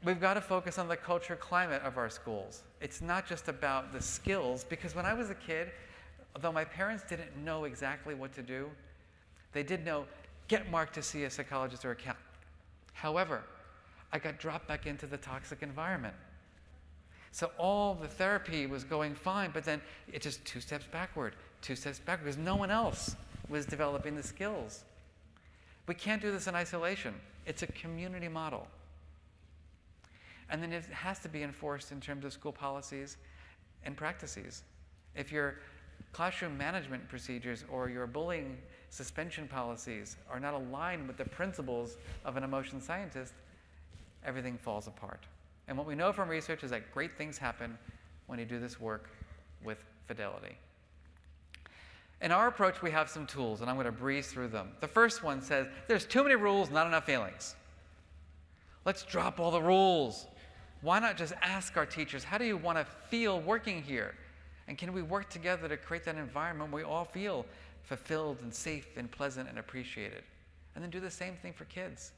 We've got to focus on the culture climate of our schools. It's not just about the skills, because when I was a kid, although my parents didn't know exactly what to do, they did know, get Mark to see a psychologist or a counselor. However, I got dropped back into the toxic environment. So all the therapy was going fine, but then it just 2 steps backward, because no one else was developing the skills. We can't do this in isolation. It's a community model. And then it has to be enforced in terms of school policies and practices. If your classroom management procedures or your bullying suspension policies are not aligned with the principles of an emotion scientist, everything falls apart. And what we know from research is that great things happen when you do this work with fidelity. In our approach, we have some tools, and I'm going to breeze through them. The first one says, there's too many rules, not enough feelings. Let's drop all the rules. Why not just ask our teachers, how do you want to feel working here? And can we work together to create that environment where we all feel fulfilled and safe and pleasant and appreciated? And then do the same thing for kids.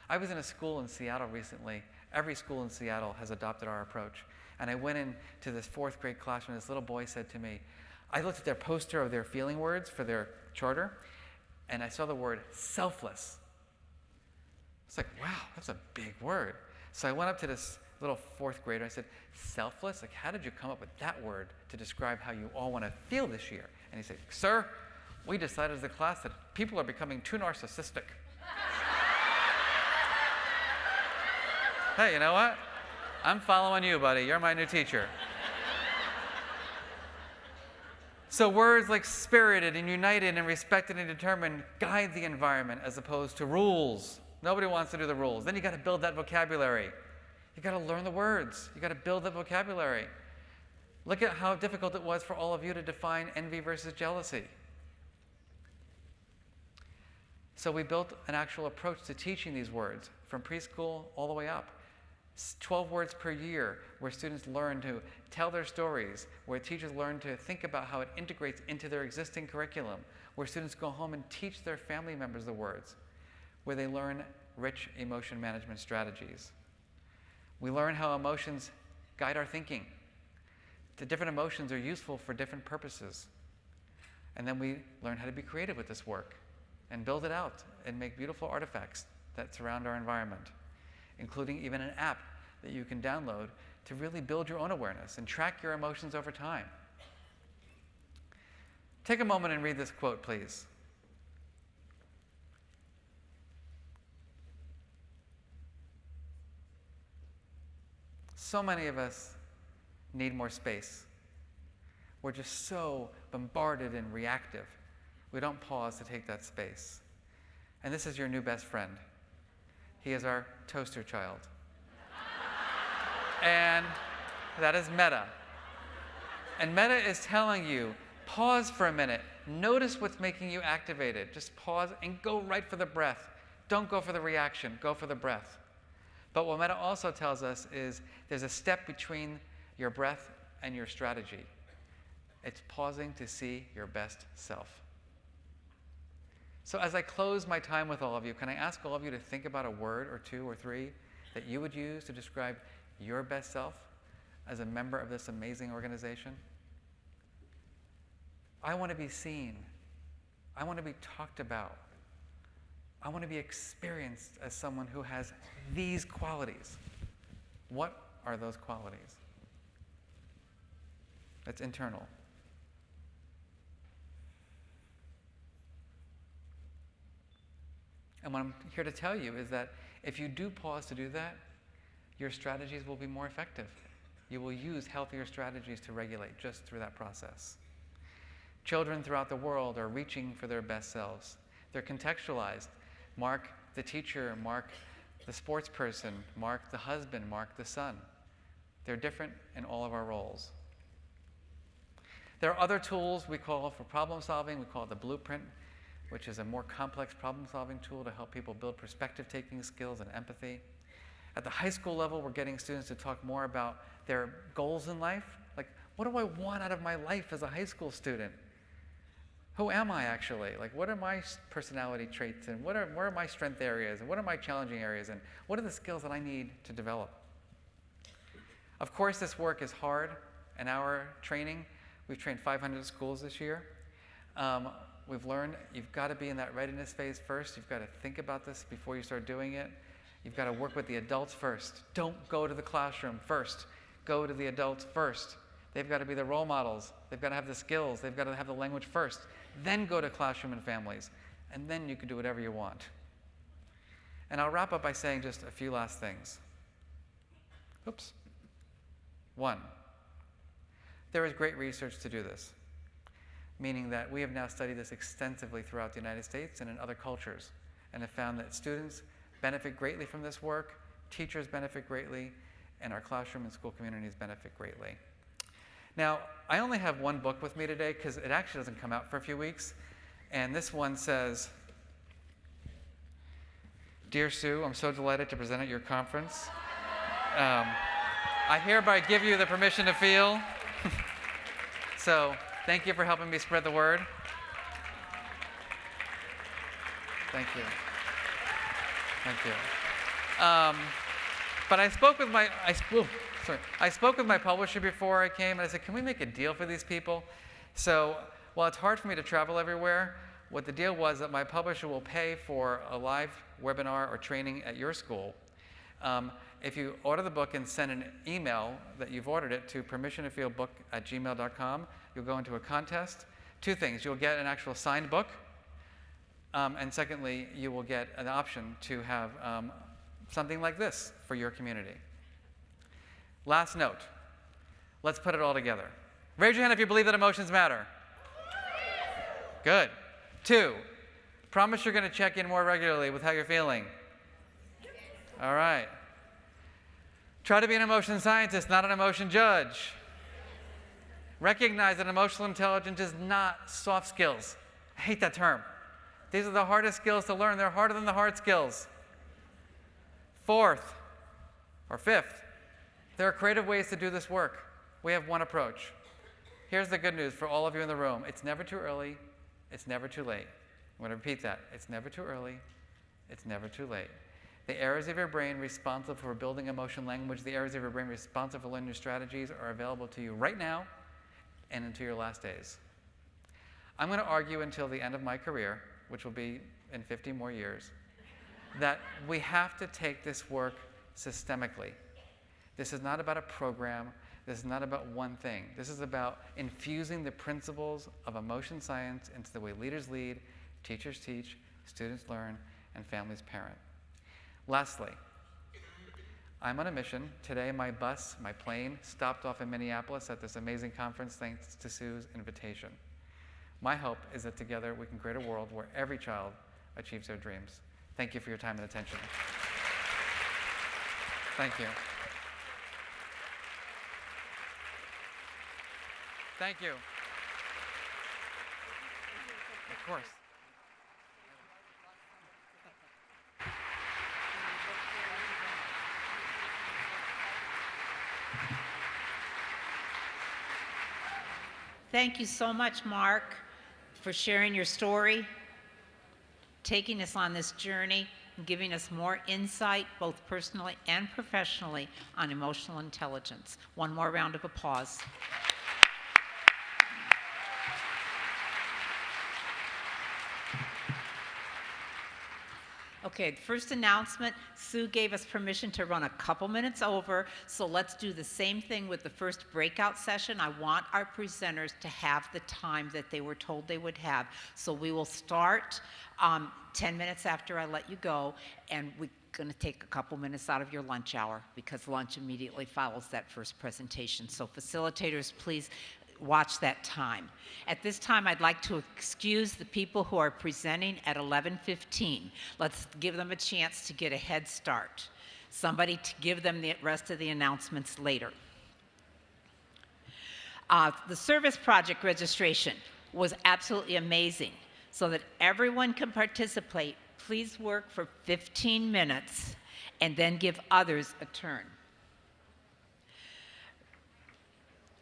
I was in a school in Seattle recently. Every school in Seattle has adopted our approach. And I went into this 4th grade classroom, and this little boy said to me, I looked at their poster of their feeling words for their charter, and I saw the word selfless. It's like, wow, that's a big word. So I went up to this little 4th grader. I said, selfless? Like, how did you come up with that word to describe how you all want to feel this year? And he said, sir, we decided as a class that people are becoming too narcissistic. Hey, you know what? I'm following you, buddy. You're my new teacher. So words like spirited and united and respected and determined guide the environment as opposed to rules. Nobody wants to do the rules. Then you got to build that vocabulary. You got to learn the words. You got to build the vocabulary. Look at how difficult it was for all of you to define envy versus jealousy. So we built an actual approach to teaching these words from preschool all the way up. 12 words per year, where students learn to tell their stories, where teachers learn to think about how it integrates into their existing curriculum, where students go home and teach their family members the words, where they learn rich emotion management strategies. We learn how emotions guide our thinking. The different emotions are useful for different purposes. And then we learn how to be creative with this work and build it out and make beautiful artifacts that surround our environment, including even an app that you can download to really build your own awareness and track your emotions over time. Take a moment and read this quote, please. So many of us need more space. We're just so bombarded and reactive. We don't pause to take that space. And this is your new best friend. He is our toaster child. And that is Meta. And Meta is telling you, pause for a minute. Notice what's making you activated. Just pause and go right for the breath. Don't go for the reaction. Go for the breath. But what Meta also tells us is there's a step between your breath and your strategy. It's pausing to see your best self. So as I close my time with all of you, can I ask all of you to think about a word or 2 or 3 that you would use to describe your best self as a member of this amazing organization? I want to be seen. I want to be talked about. I want to be experienced as someone who has these qualities. What are those qualities? That's internal. And what I'm here to tell you is that if you do pause to do that, your strategies will be more effective. You will use healthier strategies to regulate just through that process. Children throughout the world are reaching for their best selves. They're contextualized. Mark the teacher, Mark the sports person, Mark the husband, Mark the son. They're different in all of our roles. There are other tools we call for problem solving. We call it the blueprint, which is a more complex problem solving tool to help people build perspective taking skills and empathy. At the high school level, we're getting students to talk more about their goals in life. Like, what do I want out of my life as a high school student? Who am I actually? Like, what are my personality traits, and where are my strength areas, and what are my challenging areas, and what are the skills that I need to develop? Of course, this work is hard. In our training, we've trained 500 schools this year. We've learned you've got to be in that readiness phase first. You've got to think about this before you start doing it. You've got to work with the adults first. Don't go to the classroom first. Go to the adults first. They've got to be the role models. They've got to have the skills. They've got to have the language first. Then go to classroom and families. And then you can do whatever you want. And I'll wrap up by saying just a few last things. Oops. 1, there is great research to do this, meaning that we have now studied this extensively throughout the United States and in other cultures, and have found that students benefit greatly from this work, teachers benefit greatly, and our classroom and school communities benefit greatly. Now, I only have one book with me today because it actually doesn't come out for a few weeks, and this one says, "Dear Sue, I'm so delighted to present at your conference. I hereby give you the permission to feel." So, thank you for helping me spread the word. Thank you. Thank you. But I spoke with my publisher before I came, and I said, can we make a deal for these people? So, while it's hard for me to travel everywhere, what the deal was that my publisher will pay for a live webinar or training at your school. If you order the book and send an email that you've ordered it to permissiontofeelbook@gmail.com, you'll go into a contest. 2 things. You'll get an actual signed book. And secondly, you will get an option to have something like this for your community. Last note. Let's put it all together. Raise your hand if you believe that emotions matter. Good. 2, promise you're going to check in more regularly with how you're feeling. All right. Try to be an emotion scientist, not an emotion judge. Recognize that emotional intelligence is not soft skills. I hate that term. These are the hardest skills to learn. They're harder than the hard skills. 4th, or 5th, there are creative ways to do this work. We have one approach. Here's the good news for all of you in the room. It's never too early. It's never too late. I'm going to repeat that. It's never too early. It's never too late. The areas of your brain responsible for building emotion language, the areas of your brain responsible for learning new strategies are available to you right now and into your last days. I'm going to argue until the end of my career, which will be in 50 more years, that we have to take this work systemically. This is not about a program. This is not about one thing. This is about infusing the principles of emotion science into the way leaders lead, teachers teach, students learn, and families parent. Lastly, I'm on a mission. Today, my plane, stopped off in Minneapolis at this amazing conference thanks to Sue's invitation. My hope is that together we can create a world where every child achieves their dreams. Thank you for your time and attention. Thank you. Thank you. Of course. Thank you so much, Mark, for sharing your story, taking us on this journey, and giving us more insight, both personally and professionally, on emotional intelligence. One more round of applause. Okay, the first announcement, Sue gave us permission to run a couple minutes over, so let's do the same thing with the first breakout session. I want our presenters to have the time that they were told they would have. So we will start 10 minutes after I let you go, and we're going to take a couple minutes out of your lunch hour because lunch immediately follows that first presentation. So facilitators, please watch that time. At this time, I'd like to excuse the people who are presenting at 11:15. Let's give them a chance to get a head start. Somebody to give them the rest of the announcements later. The service project registration was absolutely amazing. So that everyone can participate, please work for 15 minutes and then give others a turn.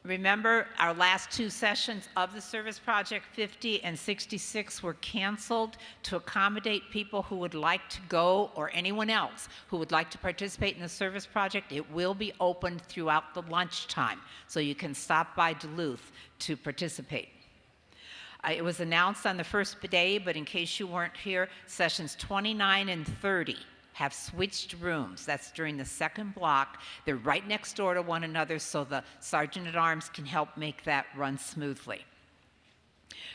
Remember, our last two sessions of the service project, 50 and 66, were canceled to accommodate people who would like to go, or anyone else who would like to participate in the service project. It will be open throughout the lunchtime, so you can stop by Duluth to participate. It was announced on the first day, but in case you weren't here, sessions 29 and 30 have switched rooms. That's during the second block. They're right next door to one another, so the Sergeant-at-Arms can help make that run smoothly.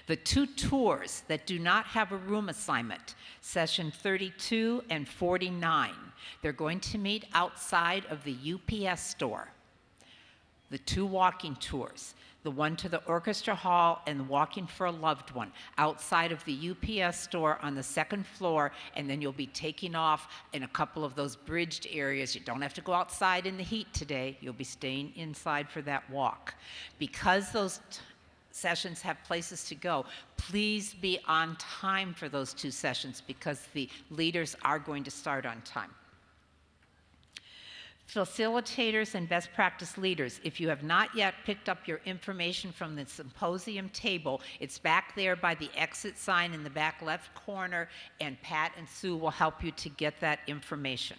The two tours that do not have a room assignment, session 32 and 49, they're going to meet outside of the UPS store. The two walking tours, the one to the orchestra hall and walking for a loved one, outside of the UPS store on the second floor, and then you'll be taking off in a couple of those bridged areas. You don't have to go outside in the heat today. You'll be staying inside for that walk. Because those sessions have places to go, please be on time for those two sessions because the leaders are going to start on time. Facilitators and best practice leaders, if you have not yet picked up your information from the symposium table, it's back there by the exit sign in the back left corner, and Pat and Sue will help you to get that information.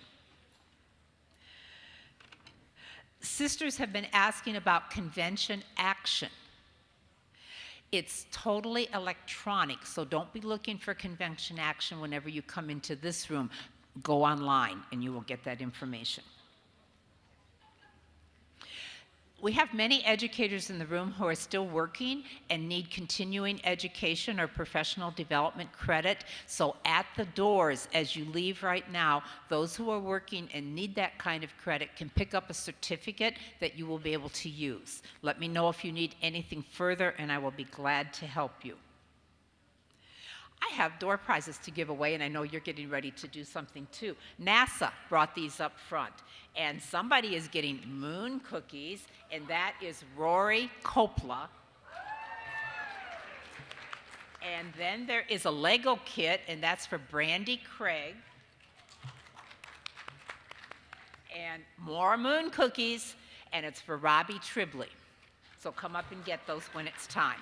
Sisters have been asking about convention action. It's totally electronic, so don't be looking for convention action whenever you come into this room. Go online and you will get that information. We have many educators in the room who are still working and need continuing education or professional development credit. So at the doors, as you leave right now, those who are working and need that kind of credit can pick up a certificate that you will be able to use. Let me know if you need anything further, and I will be glad to help you. I have door prizes to give away, and I know you're getting ready to do something too. NASA brought these up front, and somebody is getting moon cookies, and that is Rory Coppola. And then there is a Lego kit, and that's for Brandy Craig. And more moon cookies, and it's for Robbie Tribley. So come up and get those when it's time.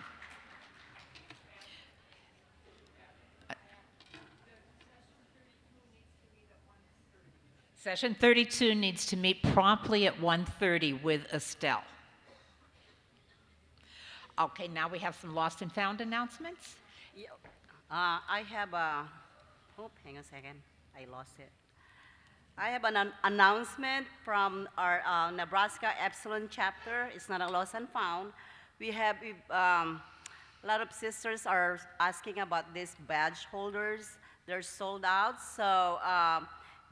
Session 32 needs to meet promptly at 1:30 with Estelle. Okay, now we have some lost and found announcements. I have a, hang on a second, I lost it. I have an announcement from our Nebraska Epsilon chapter. It's not a lost and found. We have a lot of sisters are asking about these badge holders. They're sold out, so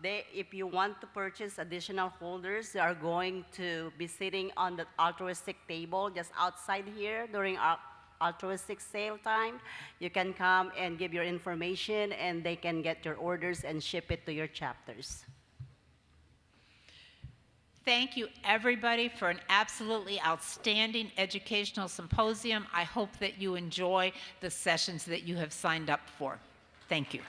if you want to purchase additional holders, they are going to be sitting on the altruistic table just outside here during our altruistic sale time. You can come and give your information, and they can get your orders and ship it to your chapters. Thank you, everybody, for an absolutely outstanding educational symposium. I hope that you enjoy the sessions that you have signed up for. Thank you.